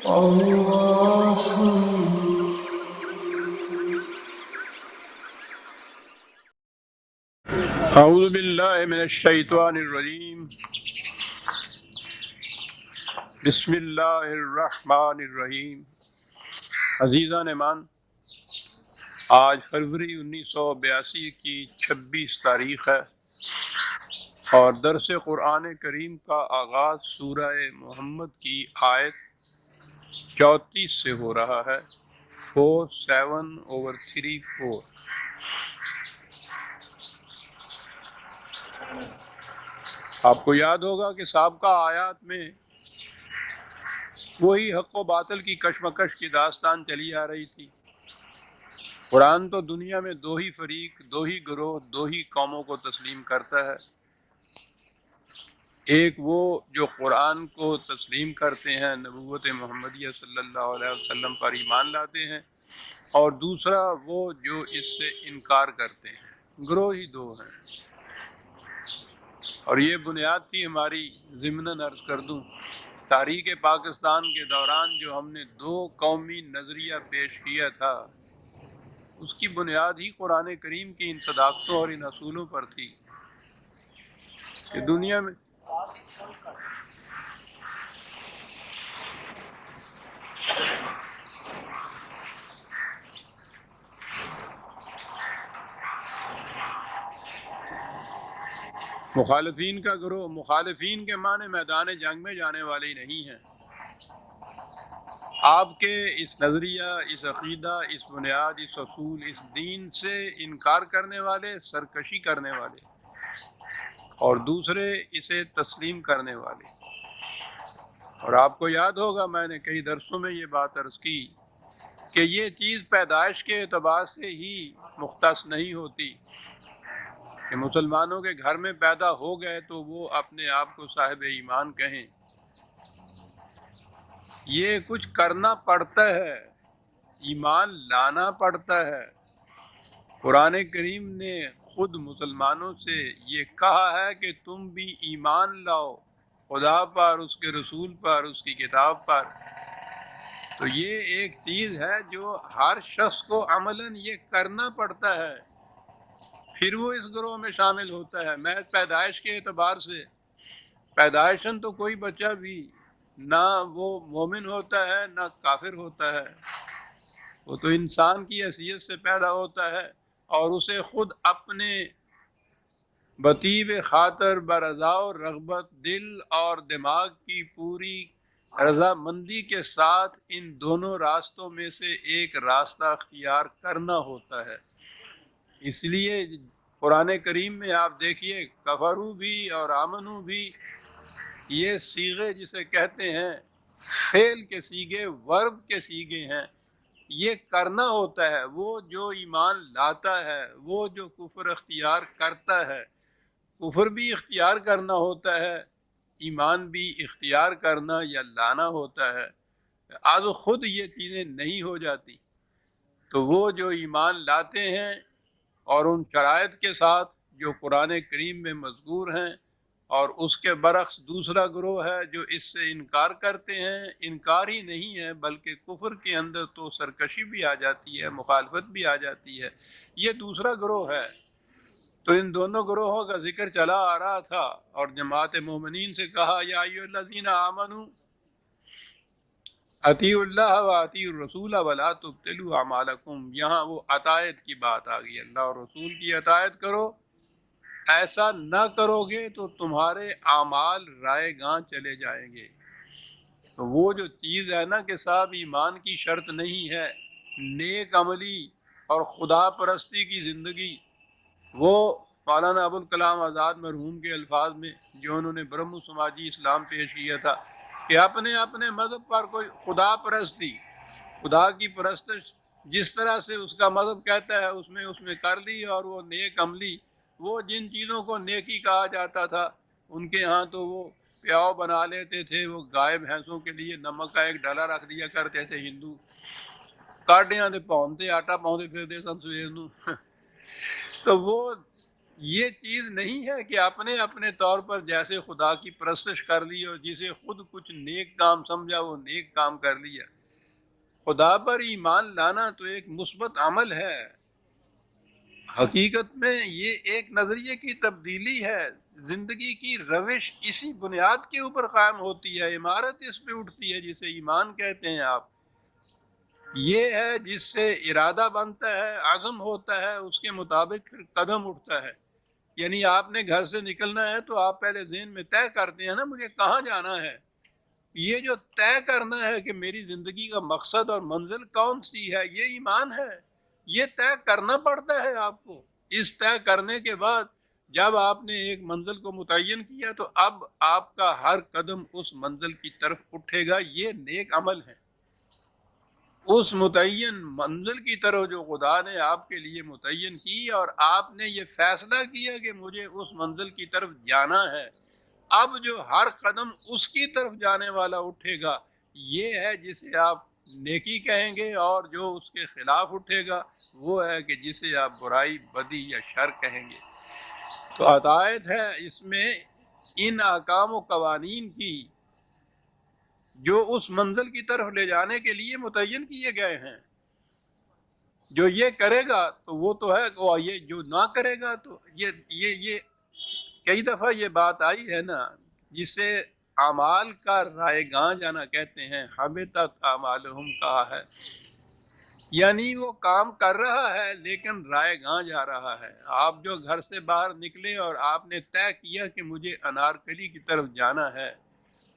اللہ اعوذ باللہ من الشیطان الرجیم بسم اللہ الرحمن الرحیم۔ عزیزان ایمان، آج فروری 1982 کی 26 تاریخ ہے اور درس قرآن کریم کا آغاز سورہ محمد کی آیت 34 سے ہو رہا ہے۔ 47/3 آپ کو یاد ہوگا کہ سابقہ آیات میں وہی حق و باطل کی کشمکش کی داستان چلی آ رہی تھی۔ قرآن تو دنیا میں دو ہی فریق، دو ہی گروہ، دو ہی قوموں کو تسلیم کرتا ہے۔ ایک وہ جو قرآن کو تسلیم کرتے ہیں، نبوت محمدیہ صلی اللہ علیہ وسلم پر ایمان لاتے ہیں، اور دوسرا وہ جو اس سے انکار کرتے ہیں۔ گروہ ہی دو ہیں، اور یہ بنیاد تھی ہماری۔ ضمناً عرض کر دوں، تحریک پاکستان کے دوران جو ہم نے دو قومی نظریہ پیش کیا تھا، اس کی بنیاد ہی قرآن کریم کی ان صداقتوں اور ان اصولوں پر تھی کہ دنیا میں مخالفین کا گروہ، مخالفین کے معنی میدان جنگ میں جانے والے ہی نہیں ہیں۔ آپ کے اس نظریہ، اس عقیدہ، اس بنیاد، اس اصول، اس دین سے انکار کرنے والے، سرکشی کرنے والے، اور دوسرے اسے تسلیم کرنے والے۔ اور آپ کو یاد ہوگا میں نے کئی درسوں میں یہ بات عرض کی کہ یہ چیز پیدائش کے اعتبار سے ہی مختص نہیں ہوتی کہ مسلمانوں کے گھر میں پیدا ہو گئے تو وہ اپنے آپ کو صاحب ایمان کہیں۔ یہ کچھ کرنا پڑتا ہے، ایمان لانا پڑتا ہے۔ قرآن کریم نے خود مسلمانوں سے یہ کہا ہے کہ تم بھی ایمان لاؤ خدا پر، اس کے رسول پر، اس کی کتاب پر۔ تو یہ ایک چیز ہے جو ہر شخص کو عملاً یہ کرنا پڑتا ہے، پھر وہ اس گروہ میں شامل ہوتا ہے۔ میں پیدائش کے اعتبار سے، پیدائشاً تو کوئی بچہ بھی نہ وہ مومن ہوتا ہے نہ کافر ہوتا ہے، وہ تو انسان کی حیثیت سے پیدا ہوتا ہے، اور اسے خود اپنے بطیب خاطر برضا و رغبت، دل اور دماغ کی پوری رضامندی کے ساتھ ان دونوں راستوں میں سے ایک راستہ اختیار کرنا ہوتا ہے۔ اس لیے قرآن کریم میں آپ دیکھیے، کفرو بھی اور آمنو بھی، یہ صیغے جسے کہتے ہیں فعل کے صیغے، ورب کے صیغے ہیں۔ یہ کرنا ہوتا ہے۔ وہ جو ایمان لاتا ہے، وہ جو کفر اختیار کرتا ہے، کفر بھی اختیار کرنا ہوتا ہے، ایمان بھی اختیار کرنا یا لانا ہوتا ہے۔ آج خود یہ چیزیں نہیں ہو جاتی، تو وہ جو ایمان لاتے ہیں اور ان شرائط کے ساتھ جو قرآن کریم میں مذکور ہیں، اور اس کے برعکس دوسرا گروہ ہے جو اس سے انکار کرتے ہیں۔ انکار ہی نہیں ہے بلکہ کفر کے اندر تو سرکشی بھی آ جاتی ہے، مخالفت بھی آ جاتی ہے۔ یہ دوسرا گروہ ہے۔ تو ان دونوں گروہوں کا ذکر چلا آ رہا تھا، اور جماعت مومنین سے کہا یا ایھا الذین آمنوا اطیعوا اللہ و اطیعوا الرسول ولا تبطلوا اعمالکم۔ یہاں وہ اطاعت کی بات آ گئی، اللہ اور رسول کی اطاعت کرو، ایسا نہ کرو گے تو تمہارے اعمال رائے گاں چلے جائیں گے۔ تو وہ جو چیز ہے نا کہ صاحب ایمان کی شرط نہیں ہے، نیک عملی اور خدا پرستی کی زندگی، وہ مولانا ابوالکلام آزاد مرحوم کے الفاظ میں جو انہوں نے برہم سماجی اسلام پیش کیا تھا کہ اپنے اپنے مذہب پر کوئی خدا پرستی، خدا کی پرستش جس طرح سے اس کا مذہب کہتا ہے اس میں کر لی، اور وہ نیک عملی، وہ جن چیزوں کو نیکی کہا جاتا تھا ان کے ہاں تو وہ پیاؤ بنا لیتے تھے، وہ گائے بھینسوں کے لیے نمک کا ایک ڈلا رکھ دیا کرتے تھے ہندو، کاڈیاں دے پاؤندے آٹا پاؤندے پھردے سن سویر نوں۔ تو وہ یہ چیز نہیں ہے کہ اپنے اپنے طور پر جیسے خدا کی پرستش کر لی اور جسے خود کچھ نیک کام سمجھا وہ نیک کام کر لیا۔ خدا پر ایمان لانا تو ایک مثبت عمل ہے، حقیقت میں یہ ایک نظریے کی تبدیلی ہے، زندگی کی روش اسی بنیاد کے اوپر قائم ہوتی ہے، عمارت اس پہ اٹھتی ہے جسے ایمان کہتے ہیں آپ۔ یہ ہے جس سے ارادہ بنتا ہے، عزم ہوتا ہے، اس کے مطابق پھر قدم اٹھتا ہے۔ یعنی آپ نے گھر سے نکلنا ہے تو آپ پہلے ذہن میں طے کرتے ہیں نا مجھے کہاں جانا ہے۔ یہ جو طے کرنا ہے کہ میری زندگی کا مقصد اور منزل کون سی ہے، یہ ایمان ہے، یہ طے کرنا پڑتا ہے آپ کو۔ اس طے کرنے کے بعد جب آپ نے ایک منزل کو متعین کیا تو اب آپ کا ہر قدم اس منزل کی طرف اٹھے گا، یہ نیک عمل ہے۔ اس متعین منزل کی طرف جو خدا نے آپ کے لیے متعین کی اور آپ نے یہ فیصلہ کیا کہ مجھے اس منزل کی طرف جانا ہے، اب جو ہر قدم اس کی طرف جانے والا اٹھے گا یہ ہے جسے آپ نیکی کہیں گے، اور جو اس کے خلاف اٹھے گا وہ ہے کہ جسے آپ برائی، بدی یا شر کہیں گے۔ تو عطایت ہے اس میں ان احکام و قوانین کی جو اس منزل کی طرف لے جانے کے لیے متعین کیے گئے ہیں۔ جو یہ کرے گا تو وہ تو ہے، اور یہ جو نہ کرے گا تو یہ کئی دفعہ یہ بات آئی ہے نا جسے اعمال کا رائے گاں جانا کہتے ہیں، حبطت اعمالہم کہا ہے، یعنی وہ کام کر رہا ہے لیکن رائے گاں جا رہا ہے۔ آپ جو گھر سے باہر نکلے اور آپ نے طے کیا کہ مجھے انارکلی کی طرف جانا ہے،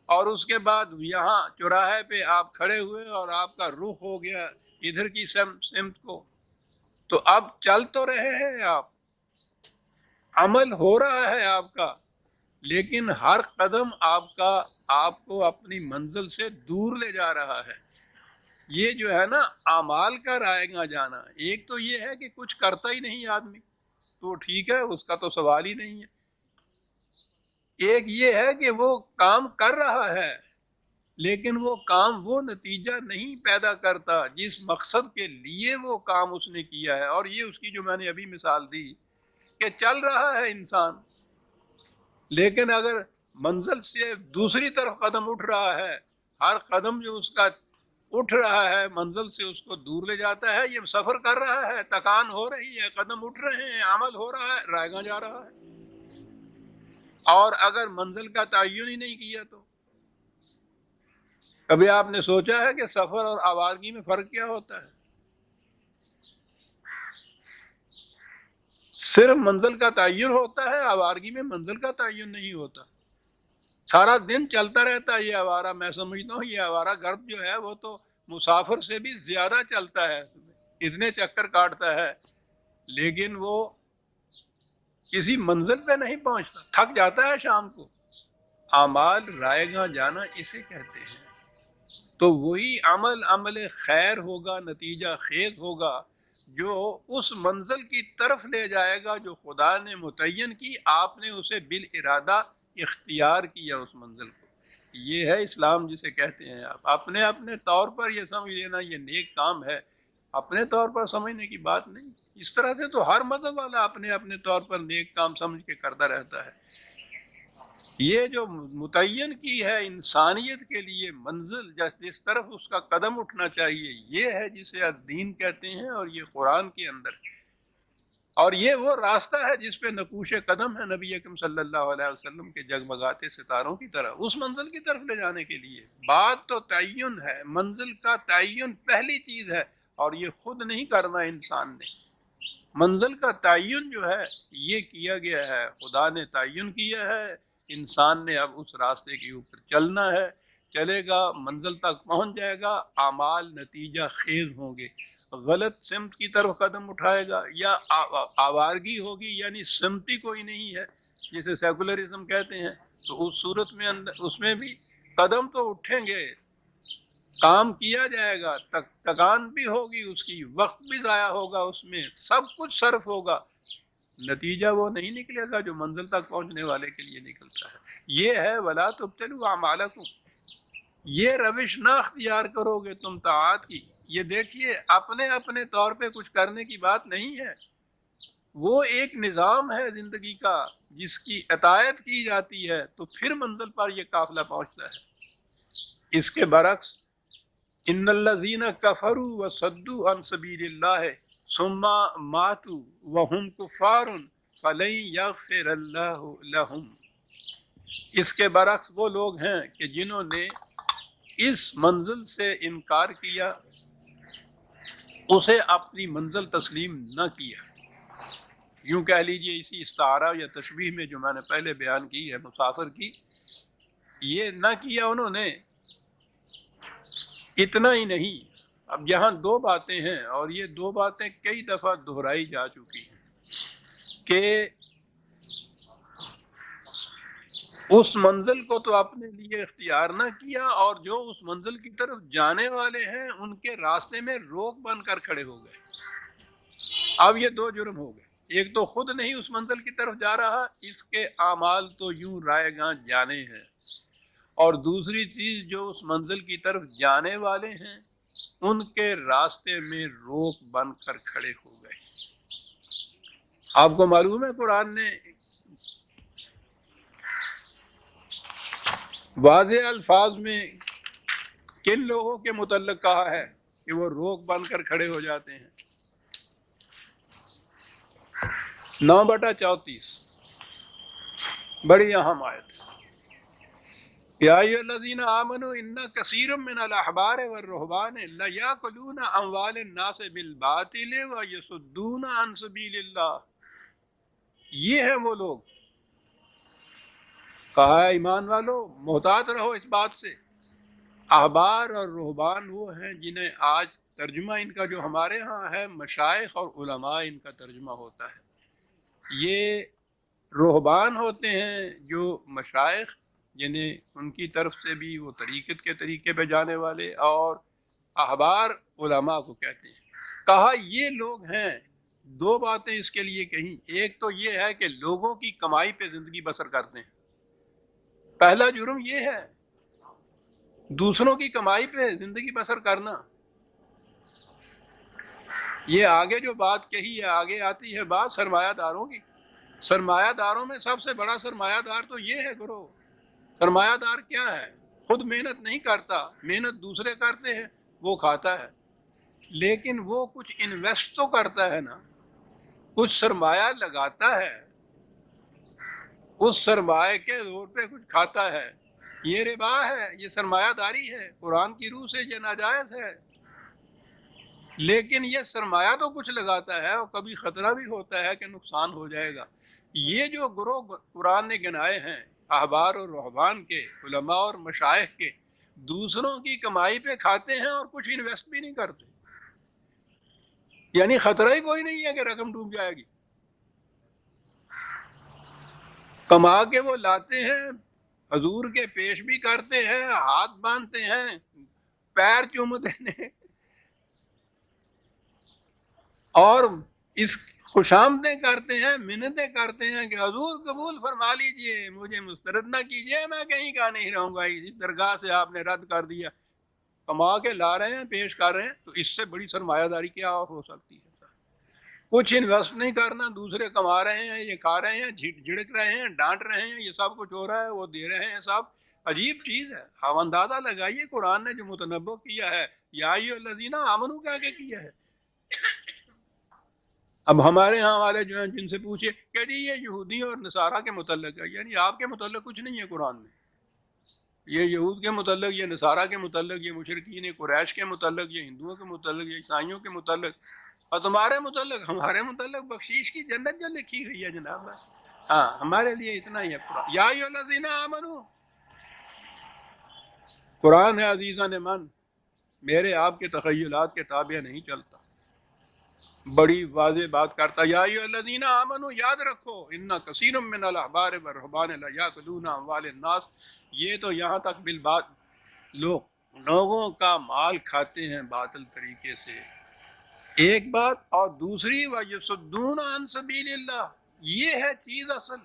اور اس کے بعد یہاں چوراہے پہ آپ کھڑے ہوئے اور آپ کا رخ ہو گیا ادھر کی سمت کو، تو اب چل تو رہے ہیں آپ، عمل ہو رہا ہے آپ کا، لیکن ہر قدم آپ کو اپنی منزل سے دور لے جا رہا ہے۔ یہ جو ہے نا اعمال کا رائے گاں جانا، ایک تو یہ ہے کہ کچھ کرتا ہی نہیں آدمی تو ٹھیک ہے، اس کا تو سوال ہی نہیں ہے۔ ایک یہ ہے کہ وہ کام کر رہا ہے لیکن وہ کام وہ نتیجہ نہیں پیدا کرتا جس مقصد کے لیے وہ کام اس نے کیا ہے۔ اور یہ اس کی جو میں نے ابھی مثال دی کہ چل رہا ہے انسان لیکن اگر منزل سے دوسری طرف قدم اٹھ رہا ہے، ہر قدم جو اس کا اٹھ رہا ہے منزل سے اس کو دور لے جاتا ہے، یہ سفر کر رہا ہے، تکان ہو رہی ہے، قدم اٹھ رہے ہیں، عمل ہو رہا ہے، رائے گاں جا رہا ہے۔ اور اگر منزل کا تعین ہی نہیں کیا تو کبھی آپ نے سوچا ہے کہ سفر اور آوارگی میں فرق کیا ہوتا ہے؟ صرف منزل کا تعین ہوتا ہے، آوارگی میں منزل کا تعین نہیں ہوتا۔ سارا دن چلتا رہتا ہے یہ آوارہ، میں سمجھتا ہوں یہ آوارہ گرد جو ہے وہ تو مسافر سے بھی زیادہ چلتا ہے، اتنے چکر کاٹتا ہے، لیکن وہ کسی منزل پہ نہیں پہنچتا، تھک جاتا ہے شام کو۔ اعمال رائے گاں جانا اسے کہتے ہیں۔ تو وہی عمل خیر ہوگا، نتیجہ خیز ہوگا، جو اس منزل کی طرف لے جائے گا جو خدا نے متعین کی، آپ نے اسے بالارادہ اختیار کیا اس منزل کو۔ یہ ہے اسلام جسے کہتے ہیں آپ۔ اپنے اپنے طور پر یہ سمجھ لینا یہ نیک کام ہے، اپنے طور پر سمجھنے کی بات نہیں۔ اس طرح سے تو ہر مذہب والا اپنے اپنے طور پر نیک کام سمجھ کے کرتا رہتا ہے۔ یہ جو متعین کی ہے انسانیت کے لیے منزل، جس طرف اس کا قدم اٹھنا چاہیے، یہ ہے جسے دین کہتے ہیں، اور یہ قرآن کے اندر، اور یہ وہ راستہ ہے جس پہ نقوش قدم ہے نبی اکرم صلی اللہ علیہ وسلم کے جگمگاتے ستاروں کی طرح اس منزل کی طرف لے جانے کے لیے۔ بات تو تعین ہے، منزل کا تعین پہلی چیز ہے، اور یہ خود نہیں کرنا انسان نے۔ منزل کا تعین جو ہے یہ کیا گیا ہے، خدا نے تعین کیا ہے، انسان نے اب اس راستے کے اوپر چلنا ہے، چلے گا، منزل تک پہنچ جائے گا، اعمال نتیجہ خیز ہوں گے۔ غلط سمت کی طرف قدم اٹھائے گا یا آوارگی ہوگی، یعنی سمتی کوئی نہیں ہے جسے سیکولرزم کہتے ہیں، تو اس صورت میں اس میں بھی قدم تو اٹھیں گے، کام کیا جائے گا، تکان بھی ہوگی، اس کی وقت بھی ضائع ہوگا، اس میں سب کچھ صرف ہوگا، نتیجہ وہ نہیں نکلے گا جو منزل تک پہنچنے والے کے لیے نکلتا ہے۔ یہ ہے وَلَا تُبْطِلُوا أَعْمَالَكُمْ، یہ روش نہ اختیار کرو گے تم طاعات کی۔ یہ دیکھیے اپنے اپنے طور پہ کچھ کرنے کی بات نہیں ہے، وہ ایک نظام ہے زندگی کا جس کی اطاعت کی جاتی ہے تو پھر منزل پر یہ قافلہ پہنچتا ہے۔ اس کے برعکس ان الذین کفروا وصدوا عن سبیل اللہ ثم ماتوا وهم کفار فلن یغفر اللہ لهم، اس کے برعکس وہ لوگ ہیں کہ جنہوں نے اس منزل سے انکار کیا، اسے اپنی منزل تسلیم نہ کیا، یوں کہہ لیجئے اسی استعارہ یا تشبیہ میں جو میں نے پہلے بیان کی ہے مسافر کی، یہ نہ کیا انہوں نے۔ اتنا ہی نہیں، اب یہاں دو باتیں ہیں اور یہ دو باتیں کئی دفعہ دہرائی جا چکی ہیں کہ اس منزل کو تو اپنے لیے اختیار نہ کیا، اور جو اس منزل کی طرف جانے والے ہیں ان کے راستے میں روک بن کر کھڑے ہو گئے۔ اب یہ دو جرم ہو گئے، ایک تو خود نہیں اس منزل کی طرف جا رہا، اس کے اعمال تو یوں رائے گاں جانے ہیں، اور دوسری چیز جو اس منزل کی طرف جانے والے ہیں ان کے راستے میں روک بن کر کھڑے ہو گئے۔ آپ کو معلوم ہے قرآن نے واضح الفاظ میں کن لوگوں کے متعلق کہا ہے کہ وہ روک بن کر کھڑے ہو جاتے ہیں؟ 9/34 بڑی اہم آیت۔ یا ایھا الذین آمنوا ان کثیر من الاحبار والرہبان لیاکلون اموال الناس بالباطل ویصدون عن سبیل اللہ، یہ ہیں وہ لوگ، کہا ہے ایمان والو محتاط رہو اس بات سے۔ احبار اور رہبان وہ ہیں جنہیں آج ترجمہ ان کا جو ہمارے ہاں ہے مشائخ اور علماء ان کا ترجمہ ہوتا ہے۔ یہ رہبان ہوتے ہیں جو مشائخ، یعنی ان کی طرف سے بھی وہ طریقت کے طریقے پہ جانے والے، اور احبار علماء کو کہتے ہیں۔ کہا یہ لوگ ہیں، دو باتیں اس کے لیے کہیں، ایک تو یہ ہے کہ لوگوں کی کمائی پہ زندگی بسر کرتے ہیں، پہلا جرم یہ ہے، دوسروں کی کمائی پہ زندگی بسر کرنا۔ یہ آگے جو بات کہی ہے، آگے آتی ہے بات سرمایہ داروں کی۔ سرمایہ داروں میں سب سے بڑا سرمایہ دار تو یہ ہے گروہ۔ سرمایہ دار کیا ہے؟ خود محنت نہیں کرتا، محنت دوسرے کرتے ہیں، وہ کھاتا ہے، لیکن وہ کچھ انویسٹ تو کرتا ہے نا، کچھ سرمایہ لگاتا ہے، اس سرمایہ کے زور پہ کچھ کھاتا ہے۔ یہ ربا ہے، یہ سرمایہ داری ہے، قرآن کی روح سے یہ ناجائز ہے، لیکن یہ سرمایہ تو کچھ لگاتا ہے اور کبھی خطرہ بھی ہوتا ہے کہ نقصان ہو جائے گا۔ یہ جو گروہ قرآن نے گنائے ہیں احبار اور رہبان کے، علماء اور مشائخ کے، دوسروں کی کمائی پہ کھاتے ہیں اور کچھ انویسٹ بھی نہیں کرتے، یعنی خطرہ ہی کوئی نہیں ہے کہ رقم ڈوب جائے گی۔ کما کے وہ لاتے ہیں، حضور کے پیش بھی کرتے ہیں، ہاتھ باندھتے ہیں، پیر چومتے ہیں، اور اس خوشامدیں کرتے ہیں، منتیں کرتے ہیں کہ حضور قبول فرما لیجئے، مجھے مسترد نہ کیجئے، میں کہیں کا نہیں رہوں گا، اس درگاہ سے آپ نے رد کر دیا۔ کما کے لا رہے ہیں، پیش کر رہے ہیں، تو اس سے بڑی سرمایہ داری کیا اور ہو سکتی ہے؟ کچھ انویسٹ نہیں کرنا، دوسرے کما رہے ہیں، یہ کھا رہے ہیں، جھڑک رہے ہیں، ڈانٹ رہے ہیں، یہ سب کچھ ہو رہا ہے، وہ دے رہے ہیں، سب عجیب چیز ہے۔ اب اندازہ لگائیے قرآن نے جو متنبع کیا ہے، یا ایھا الذین آمنوا کہہ کے کیا ہے۔ اب ہمارے ہاں والے جو ہیں جن سے پوچھے کہ جی یہ یہودیوں اور نصارہ کے متعلق ہے، یعنی آپ کے متعلق کچھ نہیں ہے قرآن میں، یہ یہود کے متعلق، یہ نصارہ کے متعلق، یہ مشرکین قریش کے متعلق، یہ ہندوؤں کے متعلق، یہ عیسائیوں کے متعلق، اور تمہارے متعلق، ہمارے متعلق بخشیش کی جنت جو لکھی ہوئی ہے جناب، بس ہاں ہمارے لیے اتنا ہی ہے قرآن۔ یا ایھا الذین آمنوا، قرآن ہے عزیزان من، میرے آپ کے تخیلات کے تابع نہیں چلتا، بڑی واضح بات کرتا۔ یا ایھا الذین آمنوا، یاد رکھو، ان کثیر من الاحبار والرہبان لیاکلون اموال الناس، یہ تو یہاں تک بالبات لوگوں کا مال کھاتے ہیں باطل طریقے سے، ایک بات، اور دوسری وَيَصُدُّونَ عَن سَبِيلِ اللَّهِ، یہ ہے چیز اصل۔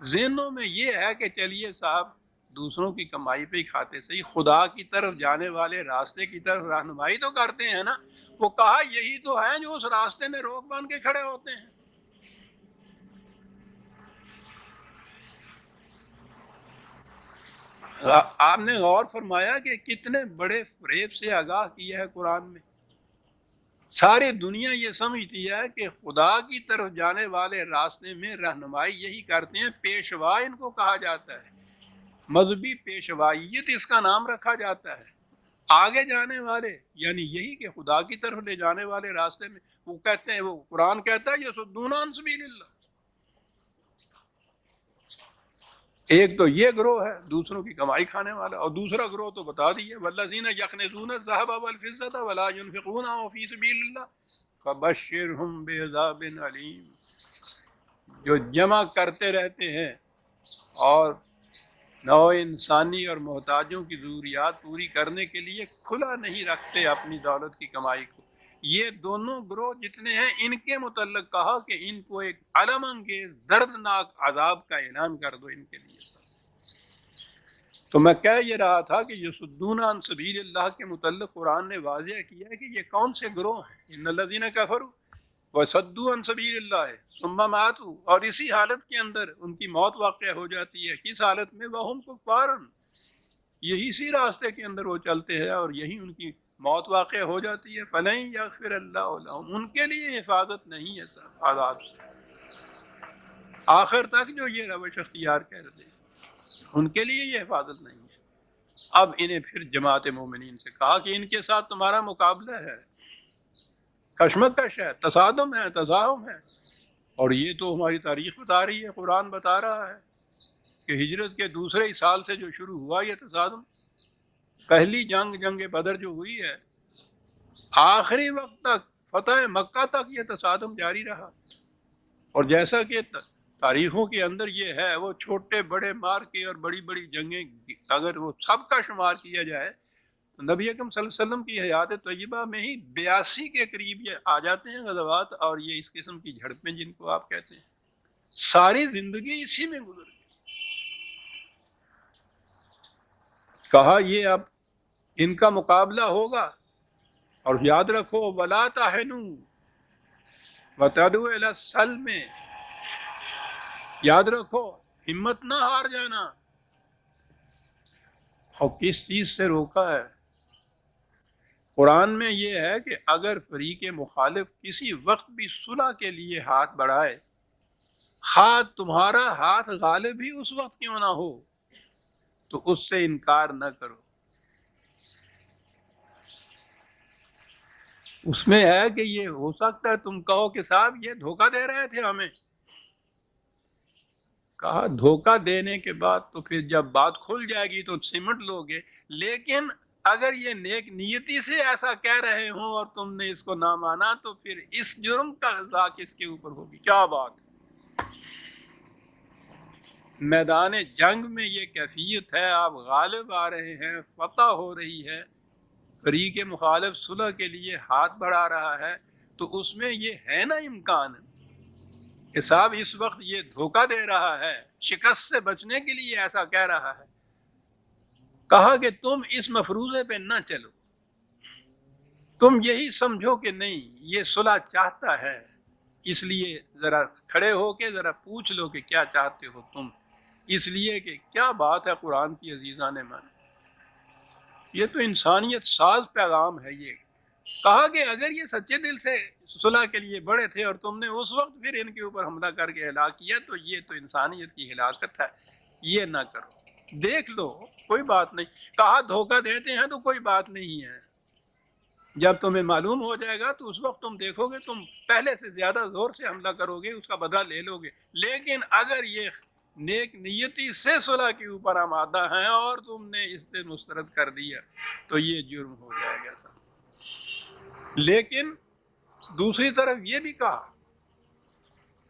ذہنوں میں یہ ہے کہ چلیے صاحب دوسروں کی کمائی پہ ہی کھاتے، صحیح خدا کی طرف جانے والے راستے کی طرف رہنمائی تو کرتے ہیں نا۔ وہ کہا یہی تو ہیں جو اس راستے میں روک بان کے کھڑے ہوتے ہیں۔ آپ نے غور فرمایا کہ کتنے بڑے فریب سے آگاہ کیا ہے قرآن میں. ساری دنیا یہ سمجھتی ہے کہ خدا کی طرف جانے والے راستے میں رہنمائی یہی کرتے ہیں. پیشوا ان کو کہا جاتا ہے، مذہبی پیشوائیت اس کا نام رکھا جاتا ہے. آگے جانے والے یعنی یہی کہ خدا کی طرف لے جانے والے راستے میں وہ کہتے ہیں، وہ قرآن کہتا ہے یصدون عن سبیل اللہ. ایک تو یہ گروہ ہے دوسروں کی کمائی کھانے والا، اور دوسرا گروہ تو بتا دیے والذین یکنزون الذهب والفضة ولا ينفقونها فی سبیل اللہ فبشرهم بعذاب علیم. جو جمع کرتے رہتے ہیں اور نوع انسانی اور محتاجوں کی ضروریات پوری کرنے کے لیے کھلا نہیں رکھتے اپنی دولت کی کمائی کو، یہ دونوں گروہ جتنے ہیں ان کے متعلق کہا کہ ان کو ایک علم انگیز دردناک عذاب کا اعلان کر دو ان کے لیے. تو میں کہہ یہ رہا تھا کہ یصدون عن سبیل اللہ کے متعلق قرآن نے واضح کیا ہے کہ یہ کون سے گروہ ہیں. ان الذین کفروا وصدوا عن سبیل اللہ ثم ماتوا، اور اسی حالت کے اندر ان کی موت واقع ہو جاتی ہے. کس حالت میں؟ وہم کفار، یہی اسی راستے کے اندر وہ چلتے ہیں اور یہی ان کی موت واقع ہو جاتی ہے. فلن یغفر اللہ لہم، ان کے لیے حفاظت نہیں ہے عذاب سے آخر تک. جو یہ روش اختیار کر دے ان کے لیے یہ حفاظت نہیں ہے. اب انہیں پھر جماعت مومنین سے کہا کہ ان کے ساتھ تمہارا مقابلہ ہے، کشمکش ہے، تصادم ہے، تزاحم ہے. اور یہ تو ہماری تاریخ بتا رہی ہے، قرآن بتا رہا ہے کہ ہجرت کے دوسرے ہی سال سے جو شروع ہوا یہ تصادم، پہلی جنگ بدر جو ہوئی ہے، آخری وقت تک فتح مکہ تک یہ تصادم جاری رہا. اور جیسا کہ تاریخوں کے اندر یہ ہے، وہ چھوٹے بڑے مار کے اور بڑی بڑی جنگیں اگر وہ سب کا شمار کیا جائے تو نبی اکرم صلی اللہ علیہ وسلم کی حیات طیبہ میں ہی 82 کے قریب یہ آ جاتے ہیں غزوات، اور یہ اس قسم کی جھڑپیں جن کو آپ کہتے ہیں، ساری زندگی اسی میں گزر گئی. کہا یہ اب ان کا مقابلہ ہوگا. اور یاد رکھو وَلَا تَهِنُوا وَتَدْعُوا إِلَى السَّلْمِ، یاد رکھو ہمت نہ ہار جانا. اور کس چیز سے روکا ہے؟ قرآن میں یہ ہے کہ اگر فریق مخالف کسی وقت بھی صلح کے لیے ہاتھ بڑھائے، خواہ تمہارا ہاتھ غالب ہی اس وقت کیوں نہ ہو، تو اس سے انکار نہ کرو. اس میں ہے کہ یہ ہو سکتا ہے تم کہو کہ صاحب یہ دھوکہ دے رہے تھے ہمیں. کہا دھوکہ دینے کے بعد تو پھر جب بات کھل جائے گی تو سمٹ لو گے، لیکن اگر یہ نیک نیتی سے ایسا کہہ رہے ہوں اور تم نے اس کو نہ مانا تو پھر اس جرم کا سزا کس کے اوپر ہوگی؟ کیا بات ہے. میدان جنگ میں یہ کیفیت ہے، آپ غالب آ رہے ہیں، فتح ہو رہی ہے، فریق مخالف صلح کے لیے ہاتھ بڑھا رہا ہے، تو اس میں یہ ہے نا امکان کہ صاحب اس وقت یہ دھوکہ دے رہا ہے، شکست سے بچنے کے لیے ایسا کہہ رہا ہے. کہا کہ تم اس مفروضے پہ نہ چلو، تم یہی سمجھو کہ نہیں یہ صلح چاہتا ہے، اس لیے ذرا کھڑے ہو کے ذرا پوچھ لو کہ کیا چاہتے ہو تم. اس لیے کہ کیا بات ہے قرآن کی عزیزان من، یہ تو انسانیت ساز پیغام ہے. یہ کہا کہ اگر یہ سچے دل سے صلح کے لیے بڑے تھے اور تم نے اس وقت پھر ان کے اوپر حملہ کر کے ہلاک کیا تو یہ تو انسانیت کی ہلاکت ہے، یہ نہ کرو. دیکھ لو کوئی بات نہیں. کہا دھوکہ دیتے ہیں تو کوئی بات نہیں ہے، جب تمہیں معلوم ہو جائے گا تو اس وقت تم دیکھو گے تم پہلے سے زیادہ زور سے حملہ کرو گے، اس کا بدلہ لے لو گے. لیکن اگر یہ نیک نیتی سے صلح کے اوپر آمادہ ہیں اور تم نے اس سے مسترد کر دیا تو یہ جرم ہو جائے گا سب. لیکن دوسری طرف یہ بھی کہا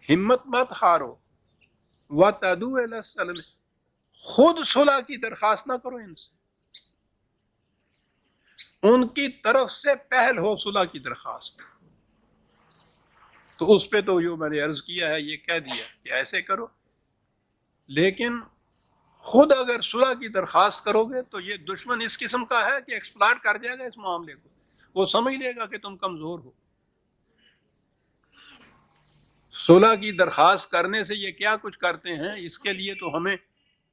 ہمت مت ہارو وَتَدُعُوا إِلَى السَّلْمِ، خود صلح کی درخواست نہ کرو ان سے، ان کی طرف سے پہل ہو صلح کی درخواست. تو اس پہ تو جو میں نے عرض کیا ہے یہ کہہ دیا کہ ایسے کرو، لیکن خود اگر صلح کی درخواست کرو گے تو یہ دشمن اس قسم کا ہے کہ ایکسپلائٹ کر جائے گا اس معاملے کو، وہ سمجھ لے گا کہ تم کمزور ہو. صلح کی درخواست کرنے سے یہ کیا کچھ کرتے ہیں، اس کے لیے تو ہمیں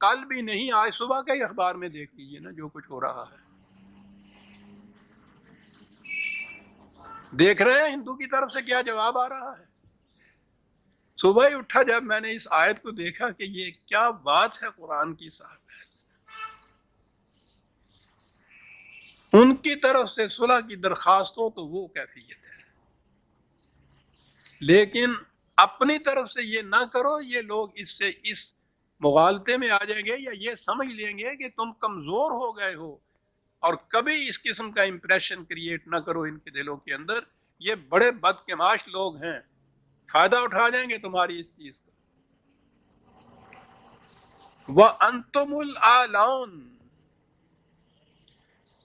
کل بھی نہیں، آج صبح کے ہی اخبار میں دیکھ لیجیے نا جو کچھ ہو رہا ہے. دیکھ رہے ہیں ہندو کی طرف سے کیا جواب آ رہا ہے. صبح ہی اٹھا جب میں نے اس آیت کو دیکھا کہ یہ کیا بات ہے قرآن کی صاحب. ان کی طرف سے صلح کی درخواست ہو تو وہ کیفیت ہے، لیکن اپنی طرف سے یہ نہ کرو. یہ لوگ اس مغالطے میں آ جائیں گے یا یہ سمجھ لیں گے کہ تم کمزور ہو گئے ہو، اور کبھی اس قسم کا امپریشن کریٹ نہ کرو ان کے دلوں کے اندر. یہ بڑے بدقماش لوگ ہیں، فائدہ اٹھا جائیں گے تمہاری اس چیز کا. وَأَنْتُمُ الْأَعْلَوْنَ،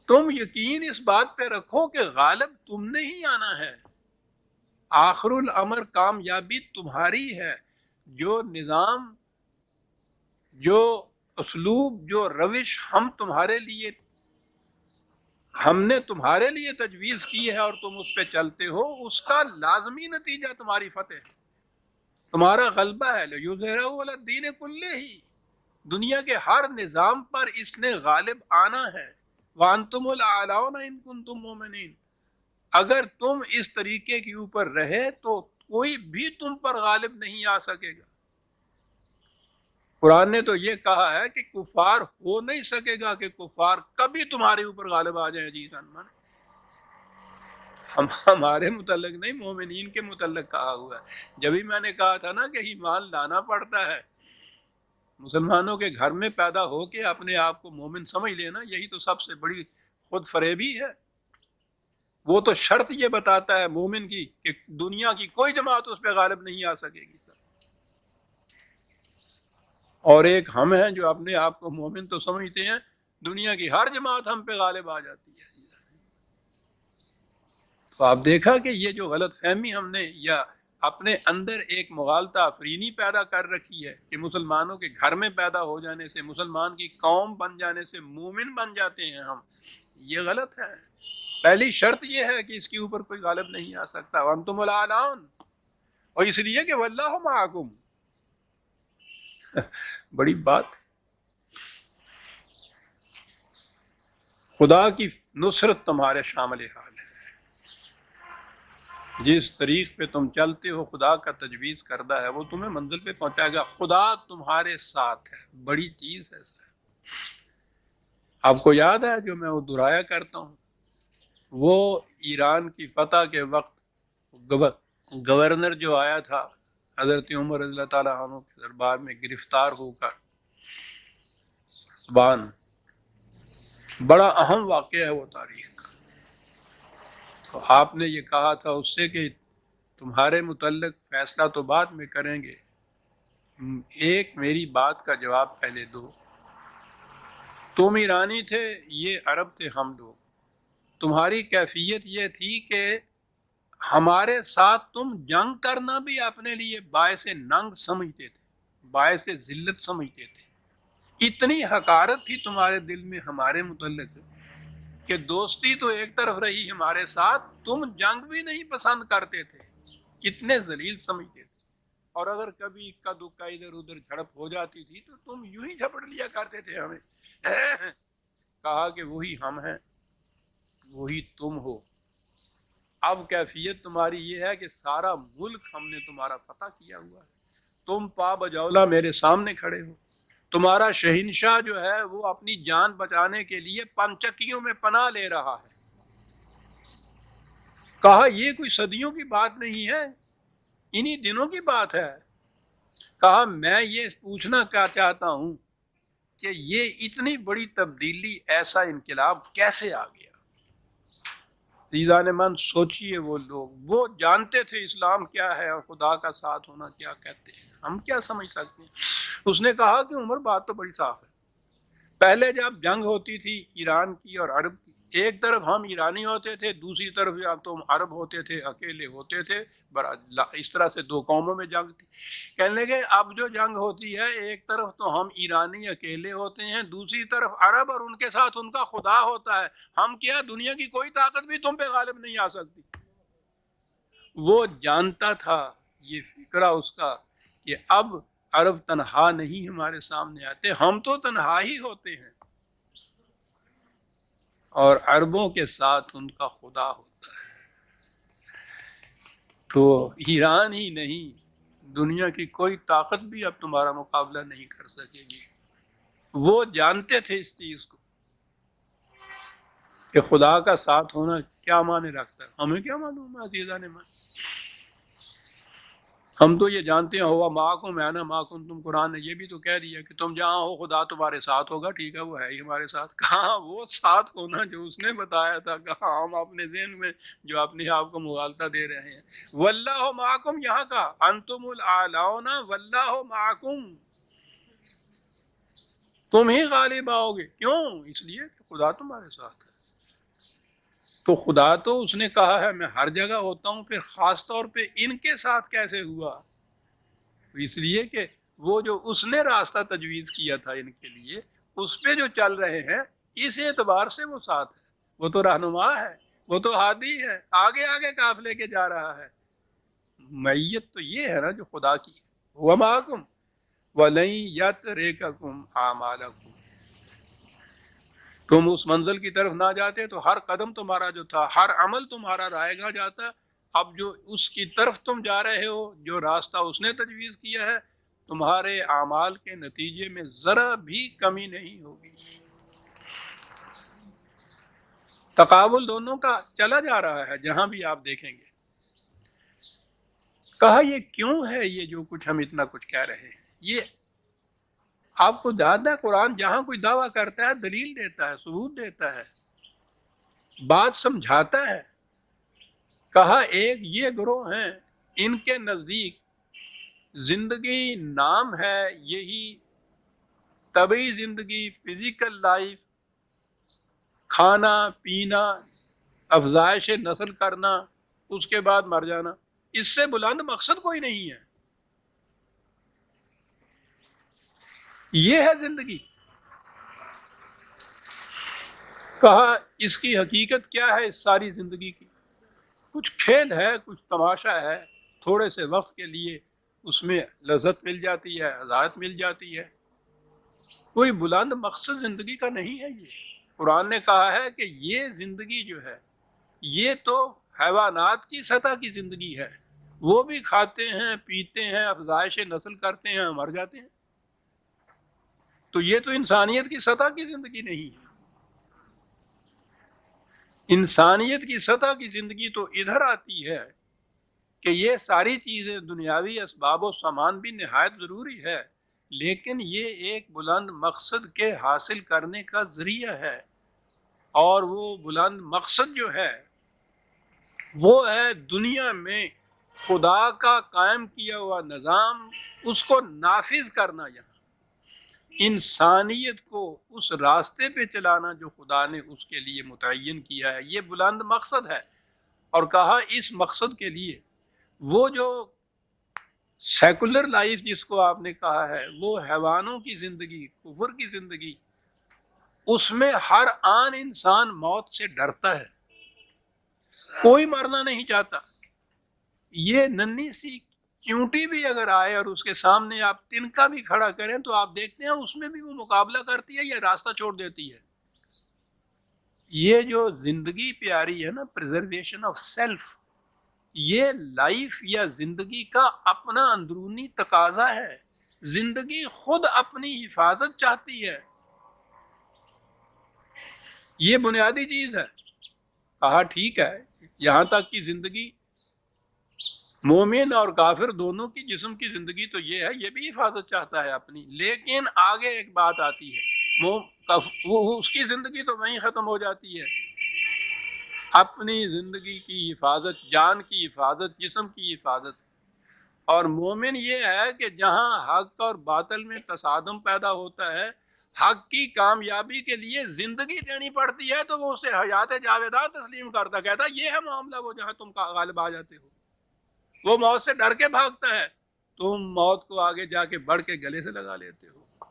تم یقین اس بات پہ رکھو کہ غالب تم نے ہی آنا ہے. آخر الامر کامیابی تمہاری ہے. جو نظام، جو اسلوب، جو روش ہم نے تمہارے لیے تجویز کی ہے اور تم اس پہ چلتے ہو، اس کا لازمی نتیجہ تمہاری فتح ہے، تمہارا غلبہ ہے. لِيُظْهِرَهُ عَلَى الدِّينِ كُلِّهِ، دنیا کے ہر نظام پر اس نے غالب آنا ہے. وَأَنْتُمُ الْأَعْلَوْنَ إِن كُنتُم مُؤْمِنِينَ، اگر تم اس طریقے کے اوپر رہے تو کوئی بھی تم پر غالب نہیں آ سکے گا. قرآن نے تو یہ کہا ہے کہ کفار ہو نہیں سکے گا کہ کفار کبھی تمہارے اوپر غالب آ جائیں. جی ہمارے متعلق نہیں، مومنین کے متعلق کہا ہوا ہے. جبھی میں نے کہا تھا نا کہ ایمان لانا پڑتا ہے. مسلمانوں کے گھر میں پیدا ہو کے اپنے آپ کو مومن سمجھ لینا، یہی تو سب سے بڑی خود فریبی ہے. وہ تو شرط یہ بتاتا ہے مومن کی کہ دنیا کی کوئی جماعت اس پہ غالب نہیں آ سکے گی. اور ایک ہم ہیں جو اپنے آپ کو مومن تو سمجھتے ہیں، دنیا کی ہر جماعت ہم پہ غالب آ جاتی ہے. تو آپ دیکھا کہ یہ جو غلط فہمی ہم نے یا اپنے اندر ایک مغالطہ افرینی پیدا کر رکھی ہے کہ مسلمانوں کے گھر میں پیدا ہو جانے سے، مسلمان کی قوم بن جانے سے مومن بن جاتے ہیں ہم، یہ غلط ہے. پہلی شرط یہ ہے کہ اس کے اوپر کوئی غالب نہیں آ سکتا. وَأَنْتُمُ الْأَعْلَوْنَ، اور اس لیے کہ وَاللَّهُ مَعَكُمْ. بڑی بات، خدا کی نصرت تمہارے شامل حال ہے. جس طریق پہ تم چلتے ہو خدا کا تجویز کردہ ہے، وہ تمہیں منزل پہ پہنچائے گا. خدا تمہارے ساتھ ہے، بڑی چیز ہے سر. آپ کو یاد ہے جو میں وہ دہرایا کرتا ہوں، وہ ایران کی فتح کے وقت گورنر جو آیا تھا حضرت عمر رضی اللہ تعالیٰ عنہ کے دربار میں گرفتار ہو کر، بڑا اہم واقعہ ہے وہ تاریخ کا. تو آپ نے یہ کہا تھا اس سے کہ تمہارے متعلق فیصلہ تو بعد میں کریں گے، ایک میری بات کا جواب پہلے دو. تم ایرانی تھے، یہ عرب تھے، ہم لوگ. تمہاری کیفیت یہ تھی کہ ہمارے ساتھ تم جنگ کرنا بھی اپنے لیے باعث ننگ سمجھتے تھے، باعث ذلت سمجھتے تھے. اتنی حقارت تھی تمہارے دل میں ہمارے متعلق کہ دوستی تو ایک طرف رہی ہمارے ساتھ، تم جنگ بھی نہیں پسند کرتے تھے. کتنے ذلیل سمجھتے تھے. اور اگر کبھی اکا دکا ادھر ادھر جھڑپ ہو جاتی تھی تو تم یوں ہی جھپٹ لیا کرتے تھے ہمیں. کہا کہ وہی ہم ہیں، وہی تم ہو. اب کیفیت تمہاری یہ ہے کہ سارا ملک ہم نے تمہارا فتح کیا ہوا ہے، تم پا بجولا میرے سامنے کھڑے ہو. تمہارا شہنشاہ جو ہے وہ اپنی جان بچانے کے لیے پنچکیوں میں پناہ لے رہا ہے. کہا یہ کوئی صدیوں کی بات نہیں ہے، انہی دنوں کی بات ہے. کہا میں یہ پوچھنا کیا چاہتا ہوں کہ یہ اتنی بڑی تبدیلی، ایسا انقلاب کیسے آ گیا. عزیزان من سوچئے، وہ لوگ وہ جانتے تھے اسلام کیا ہے اور خدا کا ساتھ ہونا کیا کہتے ہیں، ہم کیا سمجھ سکتے ہیں. اس نے کہا کہ عمر بات تو بڑی صاف ہے. پہلے جب جنگ ہوتی تھی ایران کی اور عرب کی، ایک طرف ہم ایرانی ہوتے تھے، دوسری طرف یا تم عرب ہوتے تھے، اکیلے ہوتے تھے. اس طرح سے دو قوموں میں جنگ تھی. کہنے لگے اب جو جنگ ہوتی ہے، ایک طرف تو ہم ایرانی اکیلے ہوتے ہیں، دوسری طرف عرب اور ان کے ساتھ ان کا خدا ہوتا ہے. ہم کیا، دنیا کی کوئی طاقت بھی تم پہ غالب نہیں آ سکتی. وہ جانتا تھا، یہ فکرہ اس کا، کہ اب عرب تنہا نہیں ہمارے سامنے آتے، ہم تو تنہا ہی ہوتے ہیں، اور عربوں کے ساتھ ان کا خدا ہوتا ہے۔ تو ایران ہی نہیں، دنیا کی کوئی طاقت بھی اب تمہارا مقابلہ نہیں کر سکے گی۔ وہ جانتے تھے اس چیز کو کہ خدا کا ساتھ ہونا کیا معنی رکھتا ہے، ہمیں کیا معلوم ہے عزیزان من؟ ہم تو یہ جانتے ہیں ہوا معکم ہے نا معکم، تم قرآن نے یہ بھی تو کہہ دیا کہ تم جہاں ہو خدا تمہارے ساتھ ہوگا، ٹھیک ہے وہ ہے ہی ہمارے ساتھ۔ کہاں وہ ساتھ ہونا جو اس نے بتایا تھا، کہاں ہم اپنے ذہن میں جو اپنے آپ کو مغالطہ دے رہے ہیں۔ واللہ معکم یہاں کا انتم الاعلون واللہ معکم، تم ہی غالب آؤ گے، کیوں؟ اس لیے کہ خدا تمہارے ساتھ ہے۔ تو خدا تو اس نے کہا ہے میں ہر جگہ ہوتا ہوں، پھر خاص طور پہ ان کے ساتھ کیسے ہوا؟ اس لیے کہ وہ جو اس نے راستہ تجویز کیا تھا ان کے لیے، اس پہ جو چل رہے ہیں، اس اعتبار سے وہ ساتھ ہے، وہ تو رہنما ہے، وہ تو ہادی ہے، آگے آگے قافلے کے جا رہا ہے۔ معیت تو یہ ہے نا جو خدا کی، وَمَعَكُمْ وَلَن يَتْرِكَكُمْ أَعْمَالَكُمْ۔ تم اس منزل کی طرف نہ جاتے تو ہر قدم تمہارا جو تھا، ہر عمل تمہارا رائے گا جاتا۔ اب جو اس کی طرف تم جا رہے ہو، جو راستہ اس نے تجویز کیا ہے، تمہارے اعمال کے نتیجے میں ذرا بھی کمی نہیں ہوگی۔ تقابل دونوں کا چلا جا رہا ہے جہاں بھی آپ دیکھیں گے۔ کہا یہ کیوں ہے یہ جو کچھ ہم اتنا کچھ کہہ رہے ہیں؟ یہ آپ کو یاد ہے قرآن جہاں کوئی دعویٰ کرتا ہے دلیل دیتا ہے، ثبوت دیتا ہے، بات سمجھاتا ہے۔ کہا ایک یہ گروہ ہیں، ان کے نزدیک زندگی نام ہے، یہی طبعی زندگی، فزیکل لائف، کھانا پینا، افزائش نسل کرنا، اس کے بعد مر جانا، اس سے بلند مقصد کوئی نہیں ہے۔ یہ ہے زندگی۔ کہا اس کی حقیقت کیا ہے اس ساری زندگی کی؟ کچھ کھیل ہے، کچھ تماشا ہے، تھوڑے سے وقت کے لیے اس میں لذت مل جاتی ہے، ہدایت مل جاتی ہے، کوئی بلند مقصد زندگی کا نہیں ہے۔ یہ قرآن نے کہا ہے کہ یہ زندگی جو ہے یہ تو حیوانات کی سطح کی زندگی ہے، وہ بھی کھاتے ہیں، پیتے ہیں، افزائش نسل کرتے ہیں، مر جاتے ہیں۔ تو یہ تو انسانیت کی سطح کی زندگی نہیں ہے۔ انسانیت کی سطح کی زندگی تو ادھر آتی ہے کہ یہ ساری چیزیں دنیاوی اسباب و سامان بھی نہایت ضروری ہے، لیکن یہ ایک بلند مقصد کے حاصل کرنے کا ذریعہ ہے، اور وہ بلند مقصد جو ہے وہ ہے دنیا میں خدا کا قائم کیا ہوا نظام، اس کو نافذ کرنا، یہاں انسانیت کو اس راستے پہ چلانا جو خدا نے اس کے لیے متعین کیا ہے، یہ بلند مقصد ہے۔ اور کہا اس مقصد کے لیے وہ جو سیکولر لائف جس کو آپ نے کہا ہے، وہ حیوانوں کی زندگی، کفر کی زندگی، اس میں ہر آن انسان موت سے ڈرتا ہے، کوئی مرنا نہیں چاہتا۔ یہ ننھی سی چونٹی بھی اگر آئے اور اس کے سامنے آپ تنکا بھی کھڑا کریں تو آپ دیکھتے ہیں اس میں بھی وہ مقابلہ کرتی ہے یا راستہ چھوڑ دیتی ہے۔ یہ جو زندگی پیاری ہے نا، پریزرویشن آف سیلف، یہ لائف یا زندگی کا اپنا اندرونی تقاضا ہے۔ زندگی خود اپنی حفاظت چاہتی ہے، یہ بنیادی چیز ہے۔ کہا ٹھیک ہے، یہاں تک کہ زندگی مومن اور کافر دونوں کی جسم کی زندگی تو یہ ہے، یہ بھی حفاظت چاہتا ہے اپنی، لیکن آگے ایک بات آتی ہے، وہ اس کی زندگی تو وہیں ختم ہو جاتی ہے، اپنی زندگی کی حفاظت، جان کی حفاظت، جسم کی حفاظت۔ اور مومن یہ ہے کہ جہاں حق اور باطل میں تصادم پیدا ہوتا ہے، حق کی کامیابی کے لیے زندگی دینی پڑتی ہے تو وہ اسے حیات جاویدہ تسلیم کرتا، کہتا یہ ہے معاملہ وہ جہاں تم غالب آ جاتے ہو۔ وہ موت سے ڈر کے بھاگتا ہے، تم موت کو آگے جا کے بڑھ کے گلے سے لگا لیتے ہو۔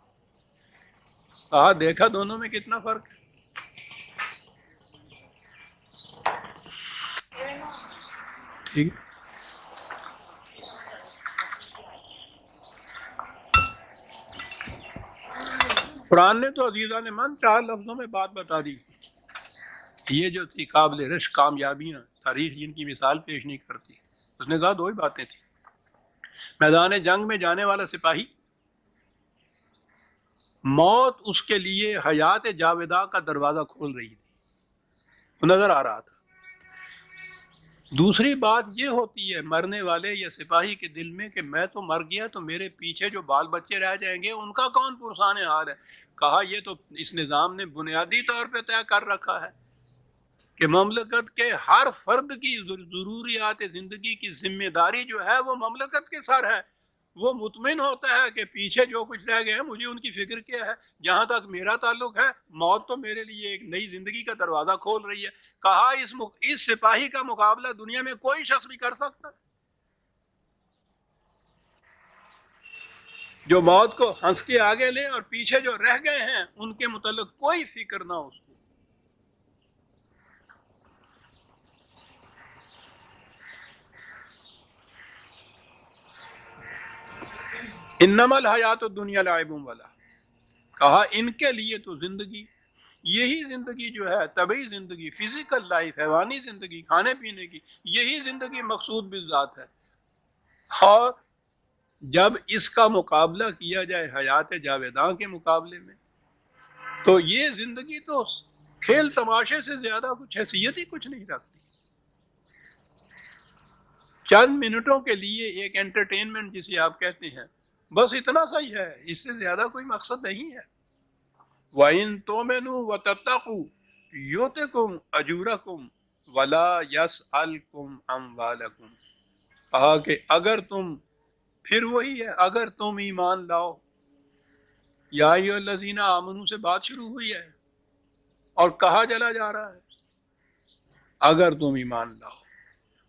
کہا دیکھا دونوں میں کتنا فرق ہے۔ ٹھیک قرآن نے تو عزیزان من 4 لفظوں میں بات بتا دی. یہ جو تھی قابل رشک کامیابیاں، تاریخ جن کی مثال پیش نہیں کرتی. اس نے کہا 2 ہی باتیں تھیں. میدان جنگ میں جانے والا سپاہی، موت اس کے لیے حیات جاویدہ کا دروازہ کھول رہی تھی، وہ نظر آ رہا تھا. دوسری بات یہ ہوتی ہے مرنے والے یا سپاہی کے دل میں کہ میں تو مر گیا تو میرے پیچھے جو بال بچے رہ جائیں گے ان کا کون پرسان حال ہے. کہا یہ تو اس نظام نے بنیادی طور پہ طے کر رکھا ہے کہ مملکت کے ہر فرد کی ضروریات زندگی کی ذمہ داری جو ہے وہ مملکت کے سر ہے. وہ مطمئن ہوتا ہے کہ پیچھے جو کچھ رہ گئے ہیں مجھے ان کی فکر کیا ہے. جہاں تک میرا تعلق ہے موت تو میرے لیے ایک نئی زندگی کا دروازہ کھول رہی ہے. کہا اس سپاہی کا مقابلہ دنیا میں کوئی شخص بھی کر سکتا جو موت کو ہنس کے آگے لے اور پیچھے جو رہ گئے ہیں ان کے متعلق کوئی فکر نہ ہو اس کو. انما الحیات الدنیا لعب ولا، کہا ان کے لیے تو زندگی، یہی زندگی جو ہے طبعی زندگی، فزیکل لائف، حیوانی زندگی، کھانے پینے کی، یہی زندگی مقصود بالذات ہے. اور جب اس کا مقابلہ کیا جائے حیات جاویداں کے مقابلے میں تو یہ زندگی تو کھیل تماشے سے زیادہ کچھ حیثیت ہی کچھ نہیں رکھتی. چند منٹوں کے لیے ایک انٹرٹینمنٹ جسے آپ کہتے ہیں، بس اتنا صحیح ہے، اس سے زیادہ کوئی مقصد نہیں ہے. وَإِن تُؤْمِنُوا وَتَتَّقُوا يُؤْتِكُمْ أَجْرَكُمْ وَلَا يَسْأَلْكُمْ أَمْوَالَكُمْ. کہا کہ اگر تم، پھر وہی ہے، اگر تم ایمان لاؤ. یا ایھا الذین آمنوا سے بات شروع ہوئی ہے اور کہا چلا جا رہا ہے اگر تم ایمان لاؤ.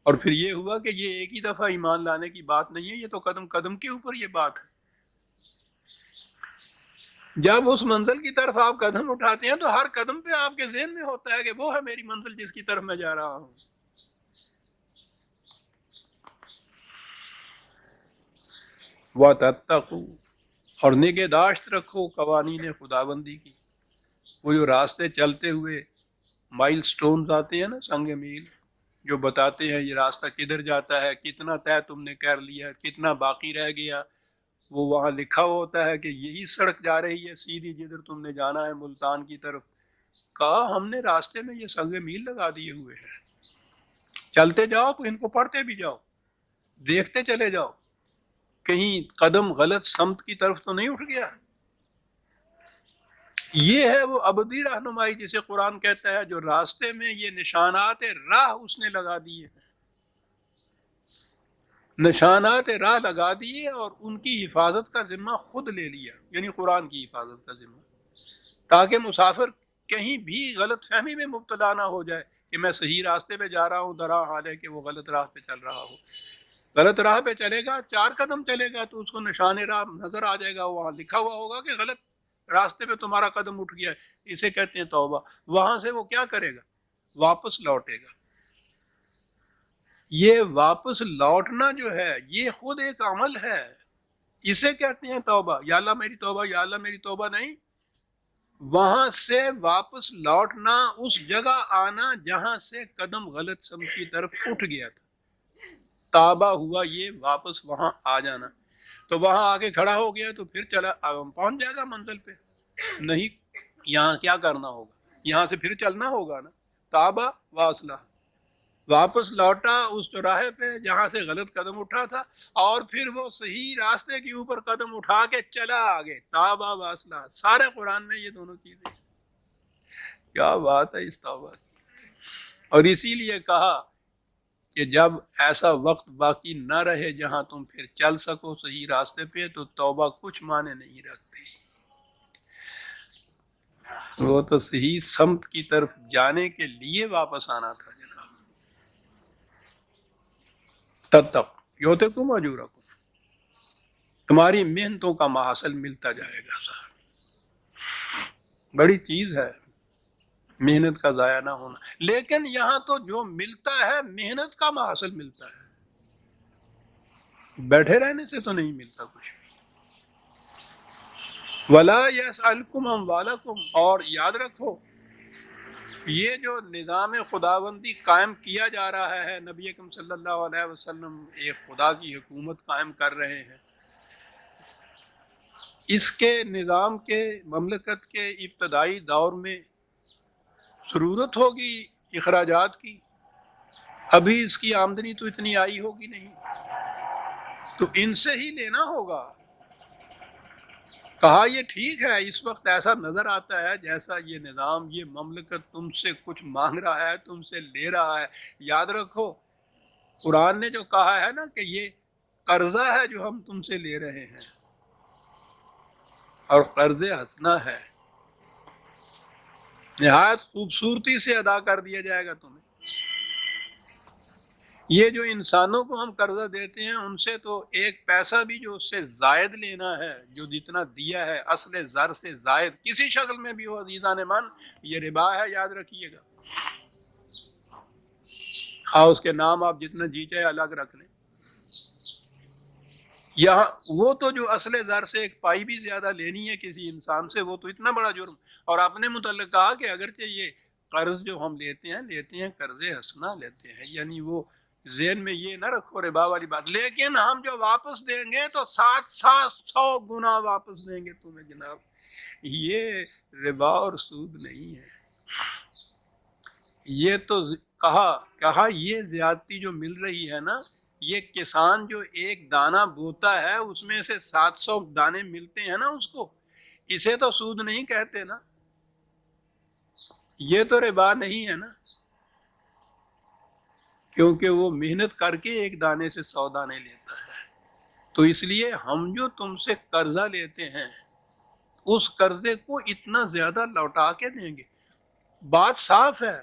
اور پھر یہ ہوا کہ یہ ایک ہی دفعہ ایمان لانے کی بات نہیں ہے، یہ تو قدم قدم کے اوپر یہ بات ہے. جب اس منزل کی طرف آپ قدم اٹھاتے ہیں تو ہر قدم پہ آپ کے ذہن میں ہوتا ہے کہ وہ ہے میری منزل جس کی طرف میں جا رہا ہوں. وَتَتَّقُوا، اور نگہداشت رکھو قوانین خداوندی کی. وہ جو راستے چلتے ہوئے مائل سٹونز آتے ہیں نا، سنگ میل، جو بتاتے ہیں یہ راستہ کدھر جاتا ہے، کتنا طے تم نے کر لیا، کتنا باقی رہ گیا. وہ وہاں لکھا ہوا ہوتا ہے کہ یہی سڑک جا رہی ہے سیدھی جدھر تم نے جانا ہے ملتان کی طرف. کہا ہم نے راستے میں یہ سنگ میل لگا دیے ہوئے ہیں، چلتے جاؤ تو ان کو پڑھتے بھی جاؤ، دیکھتے چلے جاؤ کہیں قدم غلط سمت کی طرف تو نہیں اٹھ گیا. یہ ہے وہ ابدی رہنمائی جسے قرآن کہتا ہے جو راستے میں یہ نشانات راہ اس نے لگا دیے ہیں. نشانات راہ لگا دیے اور ان کی حفاظت کا ذمہ خود لے لیا، یعنی قرآن کی حفاظت کا ذمہ، تاکہ مسافر کہیں بھی غلط فہمی میں مبتلا نہ ہو جائے کہ میں صحیح راستے پہ جا رہا ہوں درا حال ہے کہ وہ غلط راہ پہ چل رہا ہو. غلط راہ پہ چلے گا، 4 قدم چلے گا تو اس کو نشان راہ نظر آ جائے گا، وہاں لکھا ہوا ہوگا کہ غلط راستے پہ تمہارا قدم اٹھ گیا ہے. اسے کہتے ہیں توبہ. وہاں سے وہ کیا کرے گا؟ واپس لوٹے گا. یہ واپس لوٹنا جو ہے یہ خود ایک عمل ہے، اسے کہتے ہیں توبہ. یا اللہ میری توبہ، یا اللہ میری توبہ نہیں. وہاں سے واپس لوٹنا، اس جگہ آنا جہاں سے قدم غلط سمت کی طرف اٹھ گیا تھا. تابہ ہوا یہ واپس وہاں آ جانا. تو وہاں آ کے کھڑا ہو گیا تو پھر چلا پہنچ جائے گا منزل پہ. نہیں، یہاں کیا کرنا ہوگا؟ یہاں سے پھر چلنا ہوگا نا. تابہ واصلہ، واپس لوٹا اس چوراہے پہ جہاں سے غلط قدم اٹھا تھا اور پھر وہ صحیح راستے کے اوپر قدم اٹھا کے چلا آگے. تابہ واصلہ، سارے قرآن میں یہ دونوں چیزیں. کیا بات ہے اس توبہ کی. اور اسی لیے کہا کہ جب ایسا وقت باقی نہ رہے جہاں تم پھر چل سکو صحیح راستے پہ تو توبہ کچھ معنی نہیں رکھتی. وہ تو صحیح سمت کی طرف جانے کے لیے واپس آنا تھا جناب. تتق یؤتکم اجورکم، تمہاری محنتوں کا محصل ملتا جائے گا. بڑی چیز ہے محنت کا ضائع نہ ہونا. لیکن یہاں تو جو ملتا ہے محنت کا محصل ملتا ہے، بیٹھے رہنے سے تو نہیں ملتا کچھ. ولا یسألکم اموالکم، اور یاد رکھو یہ جو نظام خداوندی قائم کیا جا رہا ہے، نبی اکرم صلی اللہ علیہ وسلم ایک خدا کی حکومت قائم کر رہے ہیں، اس کے نظام کے مملکت کے ابتدائی دور میں ضرورت ہوگی اخراجات کی، ابھی اس کی آمدنی تو اتنی آئی ہوگی نہیں، تو ان سے ہی لینا ہوگا۔ کہا یہ ٹھیک ہے، اس وقت ایسا نظر آتا ہے جیسا یہ نظام، یہ مملکت تم سے کچھ مانگ رہا ہے، تم سے لے رہا ہے۔ یاد رکھو قرآن نے جو کہا ہے نا کہ یہ قرضہ ہے جو ہم تم سے لے رہے ہیں، اور قرض حسنہ ہے، نہایت خوبصورتی سے ادا کر دیا جائے گا تمہیں۔ یہ جو انسانوں کو ہم قرضہ دیتے ہیں ان سے تو ایک پیسہ بھی جو اس سے زائد لینا ہے، جو جتنا دیا ہے اصل زر سے زائد کسی شکل میں بھی ہو، عزیزان من، یہ ربا ہے، یاد رکھیے گا۔ ہاں اس کے نام آپ جتنا جی چاہے الگ رکھ لیں، یہاں وہ تو جو اصل زر سے ایک پائی بھی زیادہ لینی ہے کسی انسان سے، وہ تو اتنا بڑا جرم۔ اور اپنے متعلق کہا کہ اگرچہ یہ قرض جو ہم لیتے ہیں قرض حسنہ لیتے ہیں، یعنی وہ ذہن میں یہ نہ رکھو ربا والی بات، لیکن ہم جو واپس دیں گے تو 700 گنا واپس دیں گے تمہیں جناب۔ یہ ربا اور سود نہیں ہے، یہ تو کہا یہ زیادتی جو مل رہی ہے نا، یہ کسان جو ایک دانہ بوتا ہے اس میں سے 700 دانے ملتے ہیں نا اس کو، اسے تو سود نہیں کہتے نا، یہ تو ربا نہیں ہے نا، کیونکہ وہ محنت کر کے ایک دانے سے 100 دانے لیتا ہے۔ تو اس لیے ہم جو تم سے قرضہ لیتے ہیں اس قرضے کو اتنا زیادہ لوٹا کے دیں گے۔ بات صاف ہے،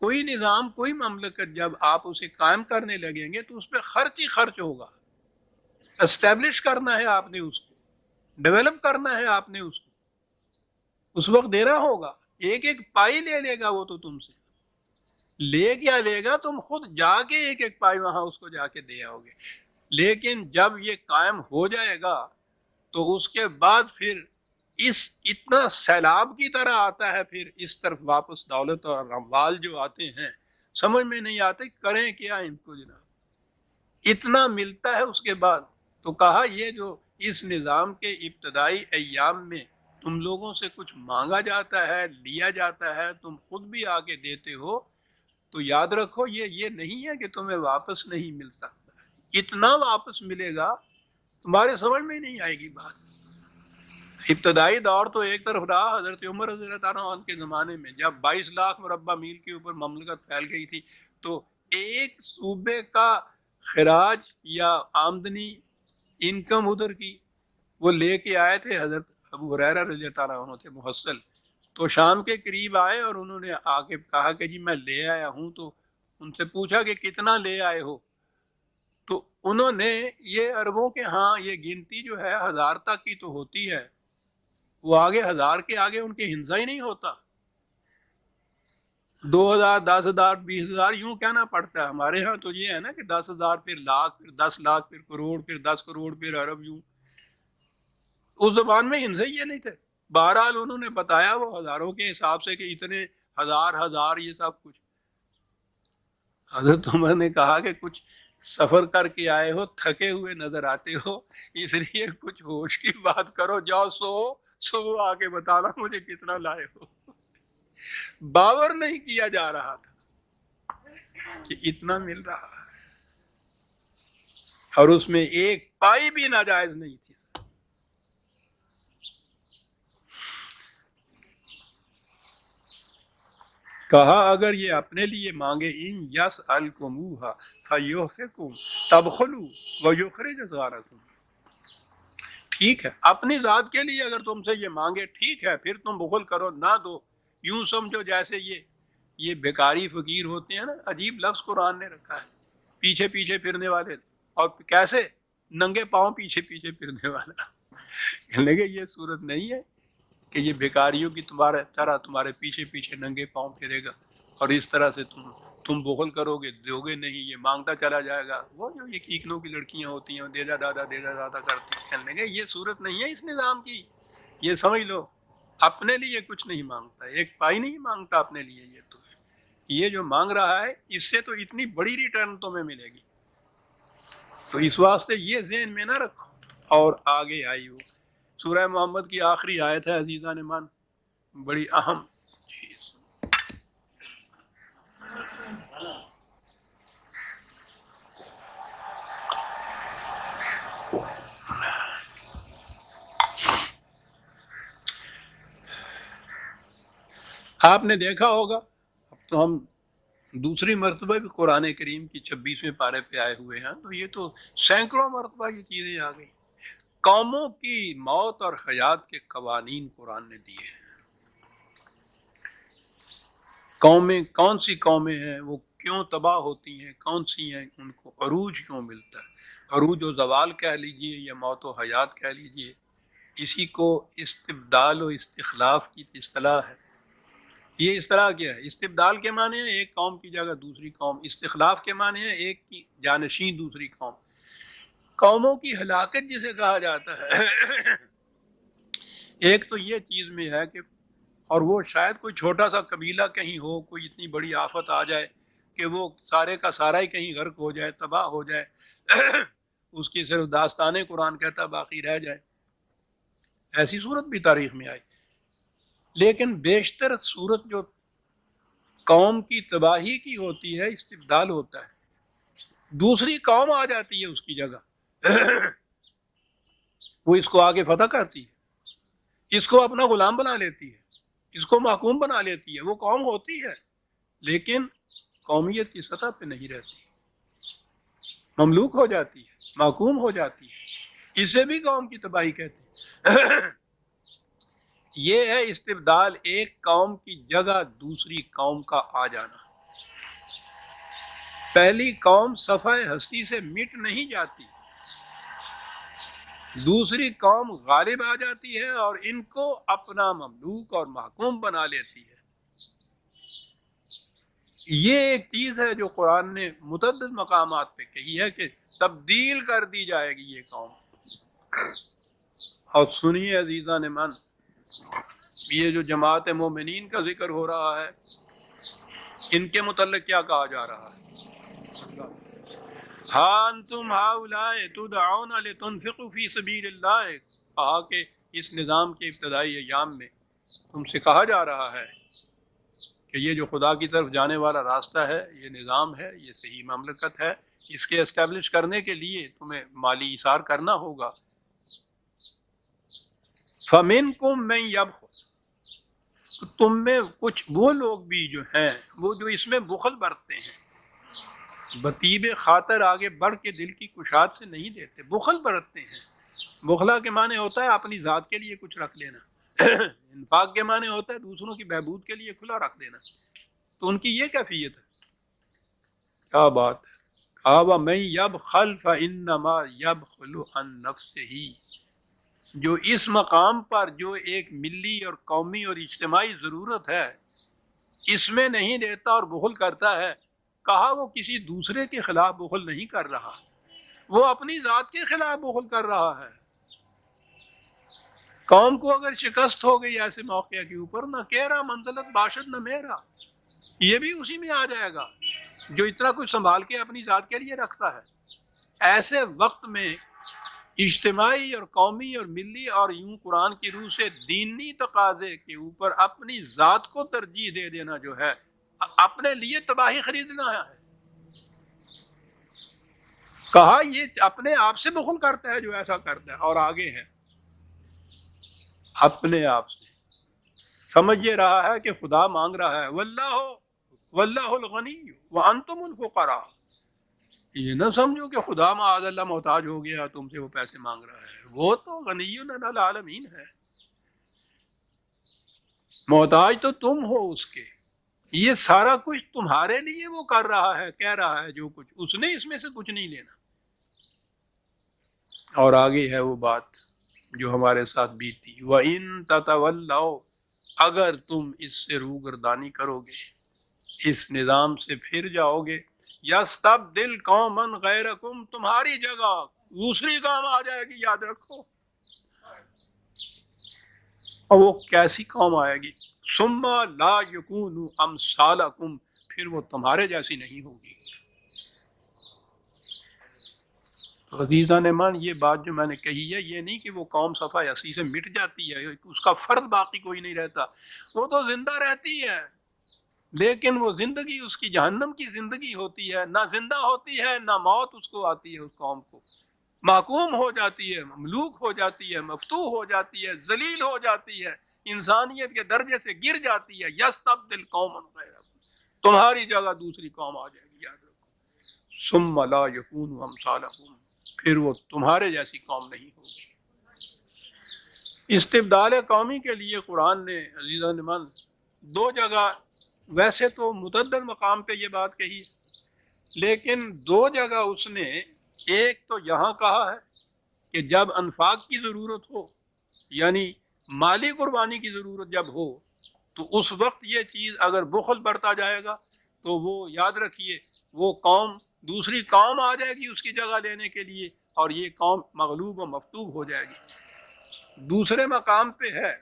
کوئی نظام کوئی مملکت جب آپ اسے قائم کرنے لگیں گے تو اس پہ خرچ ہی خرچ ہوگا، اسٹیبلش کرنا ہے آپ نے، اس کو ڈیولپ کرنا ہے آپ نے، اس کو اس وقت دینا ہوگا۔ ایک ایک پائی لے لے گا وہ تو تم سے، لے کیا لے گا، تم خود جا کے ایک ایک پائی وہاں اس کو جا کے دے آؤ گے، لیکن جب یہ قائم ہو جائے گا تو اس کے بعد پھر اس اتنا سیلاب کی طرح آتا ہے، پھر اس طرف واپس دولت اور اموال جو آتے ہیں، سمجھ میں نہیں آتے کریں کیا ان کو جناب، اتنا ملتا ہے اس کے بعد۔ تو کہا یہ جو اس نظام کے ابتدائی ایام میں تم لوگوں سے کچھ مانگا جاتا ہے، لیا جاتا ہے، تم خود بھی آگے دیتے ہو، تو یاد رکھو یہ نہیں ہے کہ تمہیں واپس نہیں مل سکتا، اتنا واپس ملے گا تمہارے سمجھ میں نہیں آئے گی بات۔ ابتدائی دور تو ایک طرف رہا، حضرت عمر رضی اللہ تعالیٰ عنہ کے زمانے میں جب 22 لاکھ مربع میل کے اوپر مملکت پھیل گئی تھی، تو ایک صوبے کا خراج یا آمدنی انکم ادھر کی وہ لے کے آئے تھے، حضرت ابو ہریرہ رضی اللہ تعالیٰ عنہ تھے محصل، تو شام کے قریب آئے اور انہوں نے آ کے کہا کہ جی میں لے آیا ہوں، تو ان سے پوچھا کہ کتنا لے آئے ہو، تو انہوں نے یہ عربوں کے ہاں یہ گنتی جو ہے 1000 تک کی تو ہوتی ہے، وہ آگے 1000 کے آگے ان کے ہنزا ہی نہیں ہوتا، 2000 10,000 20,000 یوں کہنا پڑتا ہے۔ ہمارے ہاں تو یہ ہے نا کہ 10,000 پھر لاکھ پھر 10 لاکھ پھر کروڑ پھر 10 کروڑ پھر ارب، یوں اس زبان میں ہنزے یہ نہیں تھے۔ بہرحال انہوں نے بتایا وہ ہزاروں کے حساب سے کہ اتنے ہزار یہ سب کچھ۔ حضرت عمر نے کہا کہ کچھ سفر کر کے آئے ہو، تھکے ہوئے نظر آتے ہو، اس لیے کچھ ہوش کی بات کرو، جاؤ سو آ کے بتانا مجھے کتنا لائے ہو۔ باور نہیں کیا جا رہا تھا کہ اتنا مل رہا ہے، اور اس میں ایک پائی بھی ناجائز نہیں تھی۔ کہا اگر یہ اپنے لیے مانگے، ان یسألکموہا فیحفکم تبخلوا ویخرج اضغانکم، ٹھیک ہے اپنی ذات کے لیے اگر تم سے یہ مانگے ٹھیک ہے، پھر تم بخل کرو نہ دو، یوں سمجھو جیسے یہ بیکاری فقیر ہوتے ہیں نا، عجیب لفظ قرآن نے رکھا ہے، پیچھے پیچھے پھرنے والے، اور کیسے ننگے پاؤں پیچھے پیچھے پھرنے والا، کہنے لگے یہ صورت نہیں ہے کہ یہ بیکاریوں کی تمہارے پیچھے پیچھے ننگے پاؤں پھرے گا، اور اس طرح سے تم بخل کرو گے، دو گے نہیں، یہ مانگتا چلا جائے گا۔ وہ جو یہ کیکنوں کی لڑکیاں ہوتی ہیں، دے جا دادا کرتی ہیں، کہنے لگے یہ صورت نہیں ہے اس نظام کی، یہ سمجھ لو اپنے لیے کچھ نہیں مانگتا، ایک پائی نہیں مانگتا اپنے لیے، یہ جو مانگ رہا ہے اس سے تو اتنی بڑی ریٹرن تمہیں ملے گی، تو اس واسطے یہ ذہن میں نہ رکھو۔ اور آگے آئی وہ سورہ محمد کی آخری آیت ہے عزیزان مان، بڑی اہم چیز۔ آپ نے دیکھا ہوگا، اب تو ہم دوسری مرتبہ بھی قرآن کریم کی 26ویں پارے پہ آئے ہوئے ہیں، تو یہ تو سینکڑوں مرتبہ یہ چیزیں آ گئی۔ قوموں کی موت اور حیات کے قوانین قرآن نے دیے ہیں۔ قومیں کون سی قومیں ہیں، وہ کیوں تباہ ہوتی ہیں، کون سی ہیں، ان کو عروج کیوں ملتا ہے۔ عروج و زوال کہہ لیجئے یا موت و حیات کہہ لیجئے، اسی کو استبدال و استخلاف کی اصطلاح ہے۔ یہ اصطلاح کیا ہے؟ استبدال کے معنی ہے ایک قوم کی جگہ دوسری قوم، استخلاف کے معنی ہے ایک کی جانشین دوسری قوم۔ قوموں کی ہلاکت جسے کہا جاتا ہے ایک تو یہ چیز میں ہے کہ، اور وہ شاید کوئی چھوٹا سا قبیلہ کہیں ہو، کوئی اتنی بڑی آفت آ جائے کہ وہ سارے کا سارا ہی کہیں غرق ہو جائے، تباہ ہو جائے اس کی صرف داستانیں قرآن کہتا باقی رہ جائے، ایسی صورت بھی تاریخ میں آئی۔ لیکن بیشتر صورت جو قوم کی تباہی کی ہوتی ہے استبدال ہوتا ہے، دوسری قوم آ جاتی ہے اس کی جگہ وہ اس کو آگے فتح کرتی ہے، اس کو اپنا غلام بنا لیتی ہے، اس کو محکوم بنا لیتی ہے۔ وہ قوم ہوتی ہے لیکن قومیت کی سطح پہ نہیں رہتی، مملوک ہو جاتی ہے، محکوم ہو جاتی ہے، اسے بھی قوم کی تباہی کہتے ہیں یہ ہے استبدال، ایک قوم کی جگہ دوسری قوم کا آ جانا۔ پہلی قوم صفحہ ہستی سے مٹ نہیں جاتی، دوسری قوم غالب آ جاتی ہے اور ان کو اپنا مملوک اور محکوم بنا لیتی ہے۔ یہ ایک چیز ہے جو قرآن نے متعدد مقامات پہ کہی ہے کہ تبدیل کر دی جائے گی یہ قوم۔ اور سنیے عزیزان من، یہ جو جماعت مومنین کا ذکر ہو رہا ہے ان کے متعلق کیا کہا جا رہا ہے؟ ہاں انتم ہؤلاء تدعون لتنفقوا فی سبیل اللہ، کہا کہ اس نظام کے ابتدائی ایام میں تم سے کہا جا رہا ہے کہ یہ جو خدا کی طرف جانے والا راستہ ہے، یہ نظام ہے، یہ صحیح مملکت ہے، اس کے اسٹیبلش کرنے کے لیے تمہیں مالی ایثار کرنا ہوگا۔ فَمِنْكُمْ مَنْ يَبْخَلُ، تو تم میں کچھ وہ لوگ بھی جو ہیں وہ جو اس میں بخل برتتے ہیں، بطیب خاطر آگے بڑھ کے دل کی کشاد سے نہیں دیتے، بخل برتتے ہیں۔ بخلا کے معنی ہوتا ہے اپنی ذات کے لیے کچھ رکھ لینا انفاق کے معنی ہوتا ہے دوسروں کی بہبود کے لیے کھلا رکھ دینا، تو ان کی یہ کیفیت ہے۔ کیا بات ہے! وَمَن يَبْخَلْ فَإِنَّمَا يَبْخَلُ عَن نَفْسِهِ، جو اس مقام پر جو ایک ملی اور قومی اور اجتماعی ضرورت ہے اس میں نہیں دیتا اور بخل کرتا ہے، کہا وہ کسی دوسرے کے خلاف بخل نہیں کر رہا، وہ اپنی ذات کے خلاف بخل کر رہا ہے۔ قوم کو اگر شکست ہو گئی ایسے موقع کے اوپر، نہ کہہ رہا منزلت باشد نہ میرا، یہ بھی اسی میں آ جائے گا جو اتنا کچھ سنبھال کے اپنی ذات کے لیے رکھتا ہے۔ ایسے وقت میں اجتماعی اور قومی اور ملی اور یوں قرآن کی روح سے دینی تقاضے کے اوپر اپنی ذات کو ترجیح دے دینا جو ہے اپنے لیے تباہی خریدنا ہے۔ کہا یہ اپنے آپ سے بخل کرتا ہے جو ایسا کرتا ہے، اور آگے ہے اپنے آپ سے سمجھ یہ رہا ہے کہ خدا مانگ رہا ہے، واللہ الغنی وانتم الفقراء، یہ نہ سمجھو کہ خدا معاذ اللہ محتاج ہو گیا تم سے وہ پیسے مانگ رہا ہے، وہ تو غنی علی العالمین ہے، محتاج تو تم ہو اس کے، یہ سارا کچھ تمہارے لیے وہ کر رہا ہے، کہہ رہا ہے جو کچھ اس نے اس میں سے کچھ نہیں لینا۔ اور آگے ہے وہ بات جو ہمارے ساتھ بیتی، وَإِن تَتَوَلَّوْا، اگر تم اس سے روگردانی کرو گے، اس نظام سے پھر جاؤ گے، یستبدل قوما غیرکم، تمہاری جگہ دوسری قوم آ جائے گی، یاد رکھو۔ اور وہ کیسی قوم آئے گی؟ ثم لا یکون امثالکم، پھر وہ تمہارے جیسی نہیں ہوگی۔ تو عزیزان ایمان، یہ بات جو میں نے کہی ہے، یہ نہیں کہ وہ قوم صفحہ 80 سے مٹ جاتی ہے، اس کا فرد باقی کوئی نہیں رہتا، وہ تو زندہ رہتی ہے، لیکن وہ زندگی اس کی جہنم کی زندگی ہوتی ہے، نہ زندہ ہوتی ہے نہ موت اس کو آتی ہے، اس قوم کو محکوم ہو جاتی ہے، مملوک ہو جاتی ہے، مفتوح ہو جاتی ہے، ذلیل ہو جاتی ہے، انسانیت کے درجے سے گر جاتی ہے۔ یستبدل قوما غیرکم، تمہاری جگہ دوسری قوم آ جائے گی، یاد رکھو۔ ثم لا یکون امثالکم، پھر وہ تمہارے جیسی قوم نہیں ہوگی۔ استبدال قومی کے لیے قرآن نے عزیزان من دو جگہ، ویسے تو متعدد مقام پہ یہ بات کہی، لیکن دو جگہ اس نے، ایک تو یہاں کہا ہے کہ جب انفاق کی ضرورت ہو، یعنی مالی قربانی کی ضرورت جب ہو، تو اس وقت یہ چیز اگر بخل برتا جائے گا تو وہ یاد رکھیے وہ قوم، دوسری قوم آ جائے گی اس کی جگہ لینے کے لیے، اور یہ قوم مغلوب و مفتوح ہو جائے گی۔ دوسرے مقام پہ ہے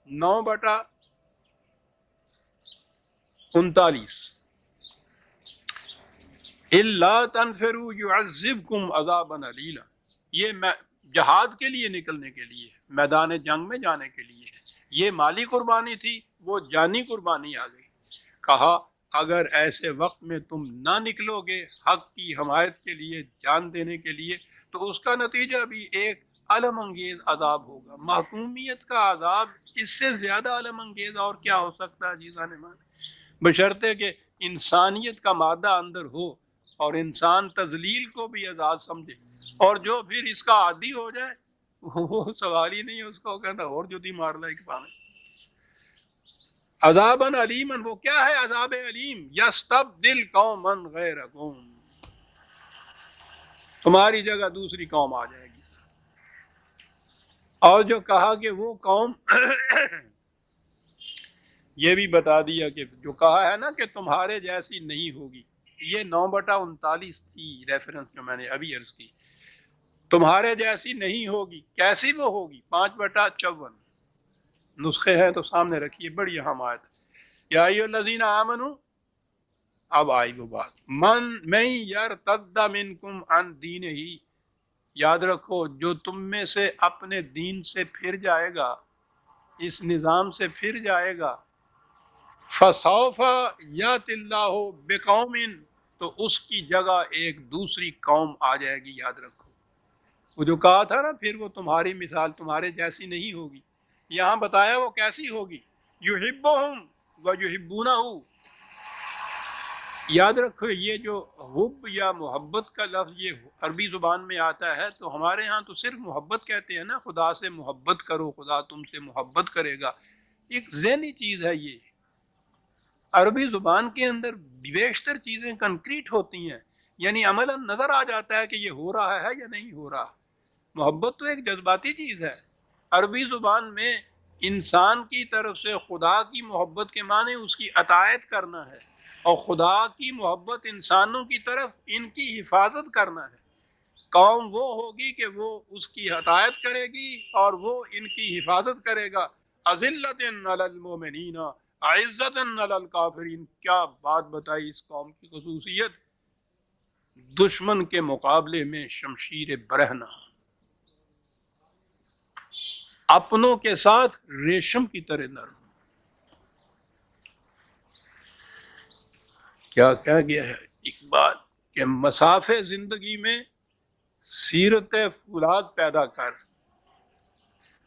9/39، الا تنفروا يعذبكم عذابا الیلا، یہ جہاد کے لیے نکلنے کے لیے، میدان جنگ میں جانے کے لیے، یہ مالی قربانی تھی، وہ جانی قربانی آ گئی۔ کہا اگر ایسے وقت میں تم نہ نکلو گے حق کی حمایت کے لیے، جان دینے کے لیے، تو اس کا نتیجہ بھی ایک علم انگیز عذاب ہوگا۔ محکومیت کا عذاب اس سے زیادہ علم انگیز اور کیا ہو سکتا ہے عزیزان مان، بشرطے کہ انسانیت کا مادہ اندر ہو اور انسان تذلیل کو بھی اعزاز سمجھے، اور جو پھر اس کا عادی ہو جائے وہ سوال ہی نہیں ہے، اس کو کہنا اور جدی مار لے ایک پانے۔ عذاباً علیماً، وہ کیا ہے عذاب علیم؟ یستبدل قوما غیرکم، تمہاری جگہ دوسری قوم آ جائے گی۔ اور جو کہا کہ وہ قوم یہ بھی بتا دیا کہ جو کہا ہے نا کہ تمہارے جیسی نہیں ہوگی، یہ 9/39 تھی ریفرنس جو میں نے ابھی عرض کی، تمہارے جیسی نہیں ہوگی، کیسی وہ ہوگی؟ 5/54 نسخے ہیں تو سامنے رکھیے، بڑی اہم آیت۔ یا ایھا الذین آمنوا، اب آئی وہ بات، من یرتد منکم عن دینہ، یاد رکھو جو تم میں سے اپنے دین سے پھر جائے گا، اس نظام سے پھر جائے گا، فسوف یأتی اللہ بقوم، تو اس کی جگہ ایک دوسری قوم آ جائے گی، یاد رکھو۔ وہ جو کہا تھا نا پھر وہ تمہاری مثال تمہارے جیسی نہیں ہوگی، یہاں بتایا وہ کیسی ہوگی، یحبہم ویحبونہ، یاد رکھو یہ جو حب یا محبت کا لفظ یہ عربی زبان میں آتا ہے، تو ہمارے ہاں تو صرف محبت کہتے ہیں نا، خدا سے محبت کرو خدا تم سے محبت کرے گا، ایک ذہنی چیز ہے یہ۔ عربی زبان کے اندر بیشتر چیزیں کنکریٹ ہوتی ہیں، یعنی عملاً نظر آ جاتا ہے کہ یہ ہو رہا ہے یا نہیں ہو رہا۔ محبت تو ایک جذباتی چیز ہے، عربی زبان میں انسان کی طرف سے خدا کی محبت کے معنی اس کی اطاعت کرنا ہے، اور خدا کی محبت انسانوں کی طرف ان کی حفاظت کرنا ہے۔ قوم وہ ہوگی کہ وہ اس کی اطاعت کرے گی اور وہ ان کی حفاظت کرے گا۔ اذلۃ علی المؤمنین عزۃ علی الکافرین، کیا بات بتائی اس قوم کی خصوصیت، دشمن کے مقابلے میں شمشیر برہنہ، اپنوں کے ساتھ ریشم کی طرح نرم۔ کیا کہہ گیا ہے اقبال کہ مسافِ زندگی میں سیرت فولاد پیدا کر،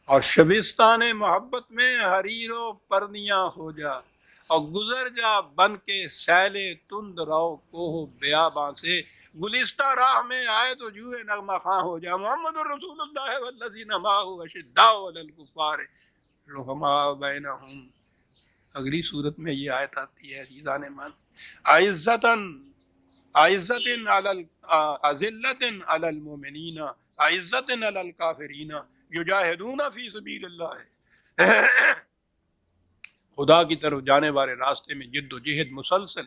اور شبستان محبت میں حریر و پرنیاں ہو جا، اور گزر جا بن کے سیل تند رو کوہ بیاباں سے، گلستہ راہ میں آئے تو جوئے نغمہ خواں ہو جا، محمد الرسول اللہ والذین معہ اشداء علی الکفار رحماء بینہم۔ اگلی صورت میں یہ آیت آتی ہے عزیزان من، عزتاً عزتاً علی اذلتاً علی المؤمنین عزتاً علی الکافرین یجاہدون فی سبیل اللہ، خدا کی طرف جانے والے راستے میں جد و جہد مسلسل۔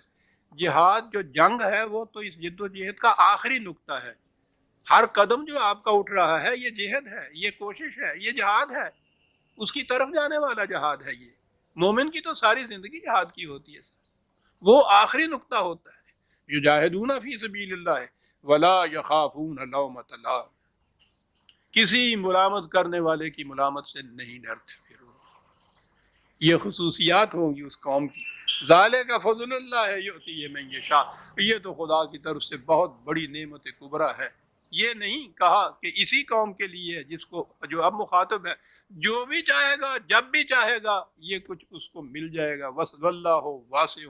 جہاد جو جنگ ہے وہ تو اس جد و جہد کا آخری نقطہ ہے، ہر قدم جو آپ کا اٹھ رہا ہے یہ جہد ہے، یہ کوشش ہے، یہ جہاد ہے۔ اس کی طرف جانے والا جہاد ہے یہ. مومن کی تو ساری زندگی جہاد کی ہوتی ہے. وہ آخری نقطہ ہوتا ہے یجاہدون فی سبیل اللہ ولا یخافون لومۃ لائم. کسی ملامت کرنے والے کی ملامت سے نہیں ڈرتے. پھر یہ خصوصیات ہوں گی اس قوم کی. ذالک فضل اللہ یؤتی من یشاء. یہ تو خدا کی طرف سے بہت بڑی نعمت کبریٰ ہے. یہ نہیں کہا کہ اسی قوم کے لیے جس کو جو اب مخاطب ہے جو بھی چاہے گا جب بھی چاہے گا یہ کچھ اس کو مل جائے گا. واللہ واسع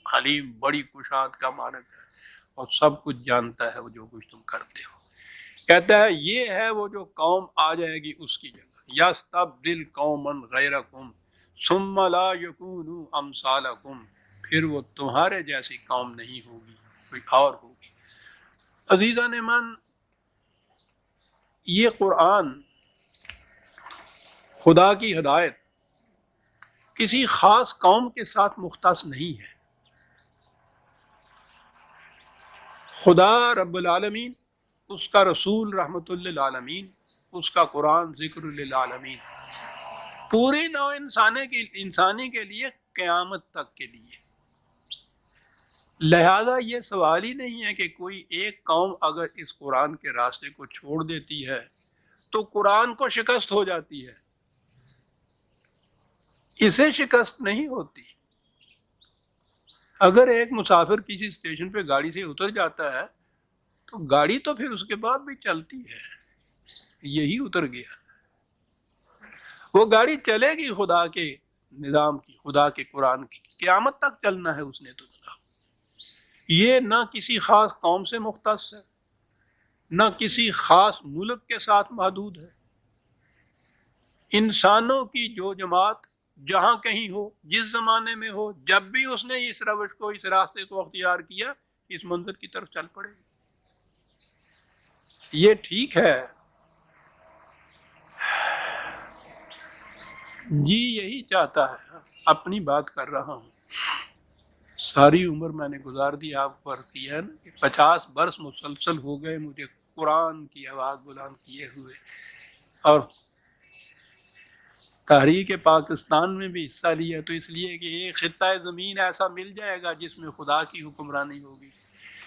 علیم. بڑی کشاد کا مالک ہے اور سب کچھ جانتا ہے وہ جو کچھ تم کرتے ہو. کہتا ہے یہ ہے وہ جو قوم آ جائے گی اس کی جگہ. یستبدل قوما غیرکم ثم لا یکونوا امثالکم. پھر وہ تمہارے جیسی قوم نہیں ہوگی کوئی اور ہوگی. عزیزان من، یہ قرآن خدا کی ہدایت کسی خاص قوم کے ساتھ مختص نہیں ہے. خدا رب العالمین، اس کا رسول رحمت للعالمین، اس کا قرآن ذکر للعالمین، پوری نوع انسانی کے لیے قیامت تک کے لیے. لہذا یہ سوال ہی نہیں ہے کہ کوئی ایک قوم اگر اس قرآن کے راستے کو چھوڑ دیتی ہے تو قرآن کو شکست ہو جاتی ہے. اسے شکست نہیں ہوتی. اگر ایک مسافر کسی اسٹیشن پہ گاڑی سے اتر جاتا ہے تو گاڑی تو پھر اس کے بعد بھی چلتی ہے. یہی اتر گیا، وہ گاڑی چلے گی خدا کے نظام کی، خدا کے قرآن کی. قیامت تک چلنا ہے اس نے تو. یہ نہ کسی خاص قوم سے مختص ہے، نہ کسی خاص ملک کے ساتھ محدود ہے. انسانوں کی جو جماعت جہاں کہیں ہو، جس زمانے میں ہو، جب بھی اس نے اس روش کو، اس راستے کو اختیار کیا، اس منظر کی طرف چل پڑے. یہ ٹھیک ہے جی، یہی چاہتا ہے. اپنی بات کر رہا ہوں. ساری عمر میں نے گزار دی آپ پر کیا ہے نا کہ 50 برس مسلسل ہو گئے مجھے قرآن کی آواز بلند کیے ہوئے، اور تحریک پاکستان میں بھی حصہ لیا تو اس لیے کہ ایک خطہ زمین ایسا مل جائے گا جس میں خدا کی حکمرانی ہوگی.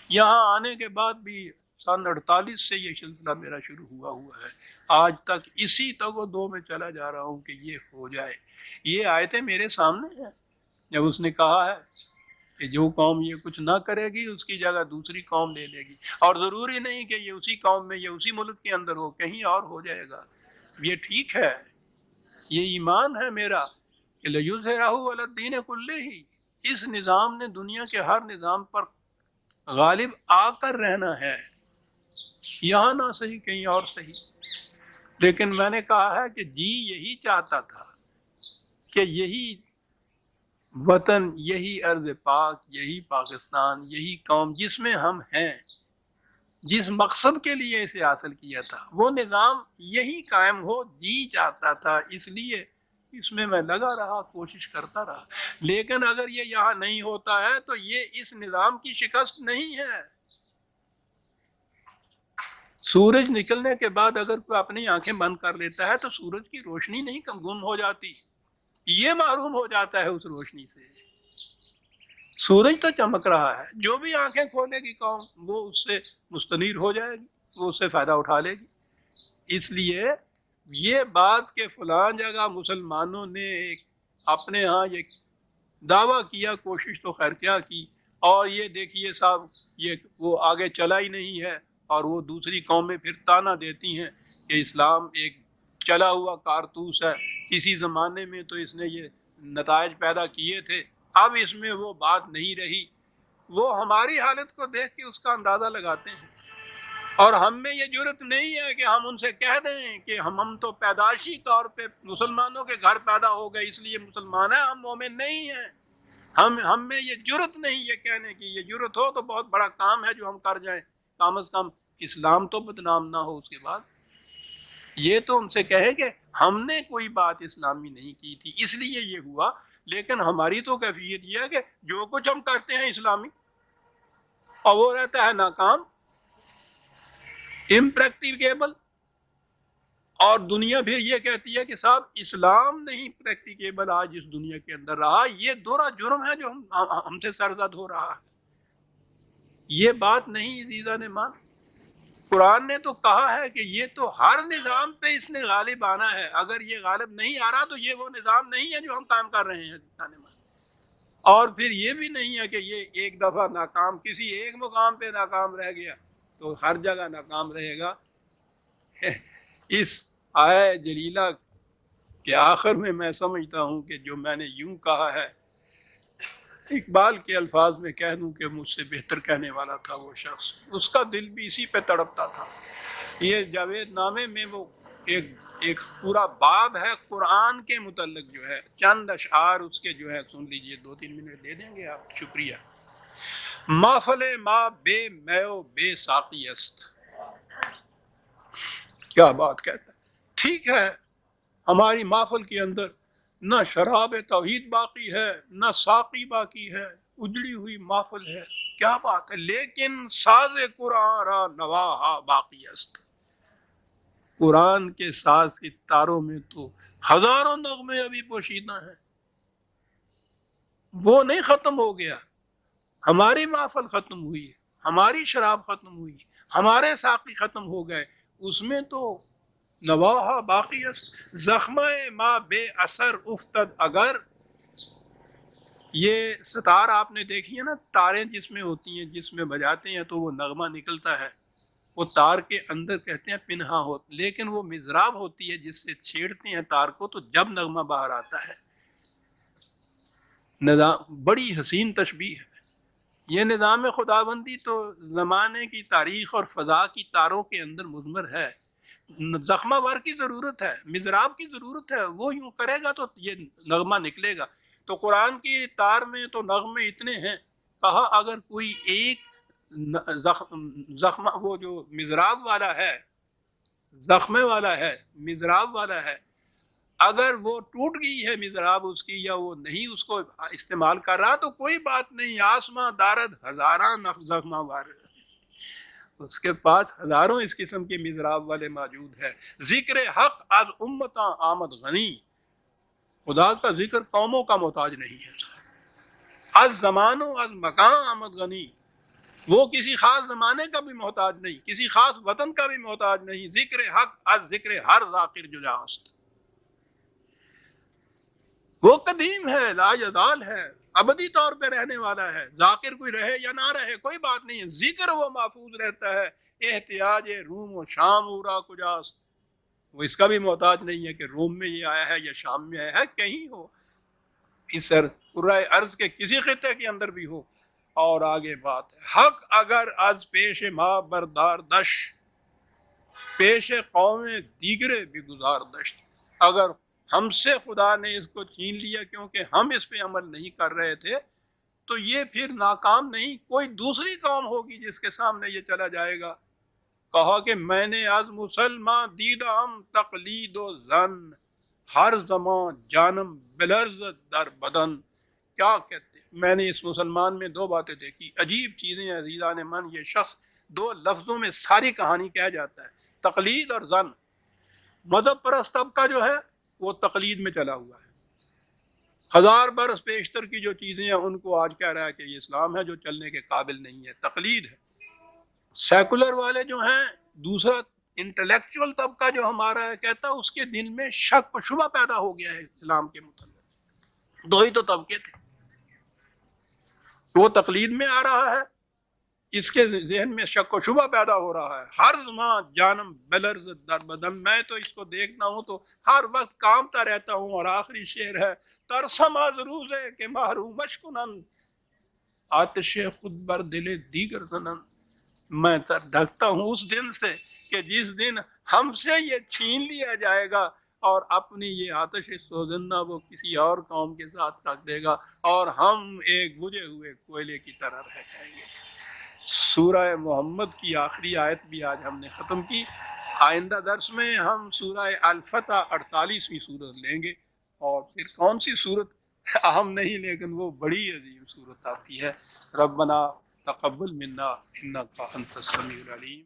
یہاں آنے کے بعد بھی سن 48 سے یہ سلسلہ میرا شروع ہوا ہے. آج تک اسی تک و دو میں چلا جا رہا ہوں کہ یہ ہو جائے. یہ آیتیں میرے سامنے ہیں جب اس نے کہا ہے کہ جو قوم یہ کچھ نہ کرے گی اس کی جگہ دوسری قوم لے لے گی. اور ضروری نہیں کہ یہ اسی قوم میں، یہ اسی ملک کے اندر ہو، کہیں اور ہو جائے گا. یہ ٹھیک ہے، یہ ایمان ہے میرا کہ لَيُظْهِرَهُ عَلَى الدِّينِ كُلِّهِ. اس نظام نے دنیا کے ہر نظام پر غالب آ کر رہنا ہے، یہاں نہ صحیح کہیں اور صحیح. لیکن میں نے کہا ہے کہ جی یہی چاہتا تھا کہ یہی وطن، یہی ارض پاک، یہی پاکستان، یہی قوم جس میں ہم ہیں، جس مقصد کے لیے اسے حاصل کیا تھا، وہ نظام یہی قائم ہو. جی چاہتا تھا، اس لیے اس میں لگا رہا، کوشش کرتا رہا. لیکن اگر یہ یہاں نہیں ہوتا ہے تو یہ اس نظام کی شکست نہیں ہے. سورج نکلنے کے بعد اگر کوئی اپنی آنکھیں بند کر لیتا ہے تو سورج کی روشنی نہیں گم ہو جاتی، یہ محروم ہو جاتا ہے اس روشنی سے. سورج تو چمک رہا ہے، جو بھی آنکھیں کھولے گی قوم وہ اس سے مستنیر ہو جائے گی، وہ اس سے فائدہ اٹھا لے گی. اس لیے یہ بات کہ فلاں جگہ مسلمانوں نے اپنے ہاں یہ دعویٰ کیا، کوشش تو خیر کیا کی، اور یہ دیکھیے صاحب یہ وہ آگے چلا ہی نہیں ہے، اور وہ دوسری قومیں پھر تانا دیتی ہیں کہ اسلام ایک چلا ہوا کارتوس ہے، کسی زمانے میں تو اس نے یہ نتائج پیدا کیے تھے، اب اس میں وہ بات نہیں رہی. وہ ہماری حالت کو دیکھ کے اس کا اندازہ لگاتے ہیں، اور ہم میں یہ جرت نہیں ہے کہ ہم ان سے کہہ دیں کہ ہم تو پیدائشی طور پہ مسلمانوں کے گھر پیدا ہو گئے اس لیے مسلمان ہیں، ہم مومن نہیں ہیں. ہم میں یہ جرت نہیں یہ کہنے کی. یہ جرت ہو تو بہت بڑا کام ہے جو ہم کر جائیں، کم از کم اسلام تو بدنام نہ ہو اس کے بعد. یہ تو ان سے کہے کہ ہم نے کوئی بات اسلامی نہیں کی تھی اس لیے یہ ہوا، لیکن ہماری تو کیفیت یہ ہے کہ جو کچھ ہم کرتے ہیں اسلامی، اور وہ رہتا ہے ناکام، امپریکٹیکیبل، اور دنیا پھر یہ کہتی ہے کہ صاحب اسلام نہیں پریکٹیکیبل آج اس دنیا کے اندر رہا، یہ دوہرا جرم ہے جو ہم سے سرزد ہو رہا ہے۔ یہ بات نہیں عزیزان مان، قرآن نے تو کہا ہے کہ یہ تو ہر نظام پہ اس نے غالب آنا ہے، اگر یہ غالب نہیں آ رہا تو یہ وہ نظام نہیں ہے جو ہم قائم کر رہے ہیں عزیزان مان۔ اور پھر یہ بھی نہیں ہے کہ یہ ایک دفعہ ناکام، کسی ایک مقام پہ ناکام رہ گیا تو ہر جگہ ناکام رہے گا۔ اس آیہ جلیلہ کے آخر میں سمجھتا ہوں کہ جو میں نے یوں کہا ہے، اقبال کے الفاظ میں کہہ دوں کہ مجھ سے بہتر کہنے والا تھا وہ شخص، اس کا دل بھی اسی پہ تڑپتا تھا۔ یہ جاوید نامے میں وہ ایک پورا باب ہے قرآن کے متعلق، جو ہے چند اشعار اس کے جو ہے سن لیجئے، 2-3 منٹ دے دیں گے آپ؟ شکریہ۔ محفل ما بے میو بے ساقی است، کیا بات کہتا ہے۔ ٹھیک ہے، ہماری محفل کے اندر نہ شراب توحید باقی ہے، نہ ساقی باقی ہے، اجڑی ہوئی محفل ہے، کیا بات ہے، لیکن ساز قرآن را نواہا باقی است، قرآن کے ساز کے تاروں میں تو ہزاروں نغمے ابھی پوشیدہ ہیں، وہ نہیں ختم ہو گیا۔ ہماری محفل ختم ہوئی، ہماری شراب ختم ہوئی، ہمارے ساقی ختم ہو گئے، اس میں تو نواہا باقی است، زخمہ ما بے اثر افتد اگر۔ یہ ستار آپ نے دیکھی ہے نا، تاریں جس میں ہوتی ہیں، جس میں بجاتے ہیں تو وہ نغمہ نکلتا ہے، وہ تار کے اندر کہتے ہیں پنہا ہو، لیکن وہ مضراب ہوتی ہے جس سے چھیڑتے ہیں تار کو تو جب نغمہ باہر آتا ہے۔ نظام بڑی حسین تشبیہ ہے۔ یہ نظام خداوندی تو زمانے کی تاریخ اور فضا کی تاروں کے اندر مضمر ہے۔ زخمہ ور کی ضرورت ہے، مضراب کی ضرورت ہے، وہ یوں کرے گا تو یہ نغمہ نکلے گا۔ تو قرآن کی تار میں تو نغمے اتنے ہیں، کہا اگر کوئی ایک زخمہ، وہ جو مضراب والا ہے، زخمے والا ہے، مضراب والا ہے، اگر وہ ٹوٹ گئی ہے مضراب اس کی، یا وہ نہیں اس کو استعمال کر رہا تو کوئی بات نہیں، آسماں دارد ہزاراں زخمہ وار، اس کے پاس ہزاروں اس قسم کے مضراب والے موجود ہے۔ ذکر حق از امتاں آمد غنی، خدا کا ذکر قوموں کا محتاج نہیں ہے۔ از زمانوں از مکان آمد غنی، وہ کسی خاص زمانے کا بھی محتاج نہیں، کسی خاص وطن کا بھی محتاج نہیں۔ ذکر حق از ذکر ہر ذاکر جداست، وہ قدیم ہے، لا یزال ہے، ابدی طور پہ رہنے والا ہے، ذاکر کوئی رہے یا نہ رہے کوئی بات نہیں ہے، ذکر وہ محفوظ رہتا ہے۔ احتیاج روم و شام اورا کجاست، وہ اس کا بھی محتاج نہیں ہے کہ روم میں یہ آیا ہے یا شام میں آیا ہے، کہیں ہو اس پورے ارض کے کسی خطے کے اندر بھی ہو۔ اور آگے بات ہے، حق اگر از پیش ما بردار دش، پیش قوم دیگرے بھی گزار دشت، اگر ہم سے خدا نے اس کو چھین لیا کیونکہ ہم اس پہ عمل نہیں کر رہے تھے تو یہ پھر ناکام نہیں، کوئی دوسری قوم ہوگی جس کے سامنے یہ چلا جائے گا۔ کہا کہ میں نے از مسلمان دیدم تقلید و زن، ہر زمان جانم بلرز در بدن، کیا کہتے ہیں، میں نے اس مسلمان میں 2 باتیں دیکھی، عجیب چیزیں عزیزان من، یہ شخص 2 لفظوں میں ساری کہانی کہہ جاتا ہے، تقلید اور زن۔ مذہب پرست طبقہ جو ہے وہ تقلید میں چلا ہوا ہے، 1000 برس پیشتر کی جو چیزیں ہیں ان کو آج کہہ رہا ہے کہ یہ اسلام ہے جو چلنے کے قابل نہیں ہے، تقلید ہے۔ سیکولر والے جو ہیں، دوسرا انٹلیکچوئل طبقہ جو ہمارا ہے، کہتا ہے اس کے دل میں شک و شبہ پیدا ہو گیا ہے اسلام کے متعلق۔ 2 ہی تو طبقے تھے، وہ تقلید میں آ رہا ہے، اس کے ذہن میں شک و شبہ پیدا ہو رہا ہے۔ ہر زمان جانم بلرز در بدن، میں تو اس کو دیکھتا ہوں تو ہر وقت کانپتا رہتا ہوں۔ اور آخری شعر ہے، ترسم از روز ہے کہ محرومش کنن، آتش خود بر دل دیگر زنن، میں دھکتا ہوں اس دن سے کہ جس دن ہم سے یہ چھین لیا جائے گا اور اپنی یہ آتش سوزندہ وہ کسی اور قوم کے ساتھ رکھ دے گا اور ہم ایک بجھے ہوئے کوئلے کی طرح رہ جائیں گے۔ سورہ محمد کی آخری آیت بھی آج ہم نے ختم کی۔ آئندہ درس میں ہم سورہ الفتح 48ویں سورت لیں گے، اور پھر کون سی سورت اہم نہیں لیکن وہ بڑی عظیم سورت آتی ہے۔ ربنا تقبل منا انک انت السمیع العلیم۔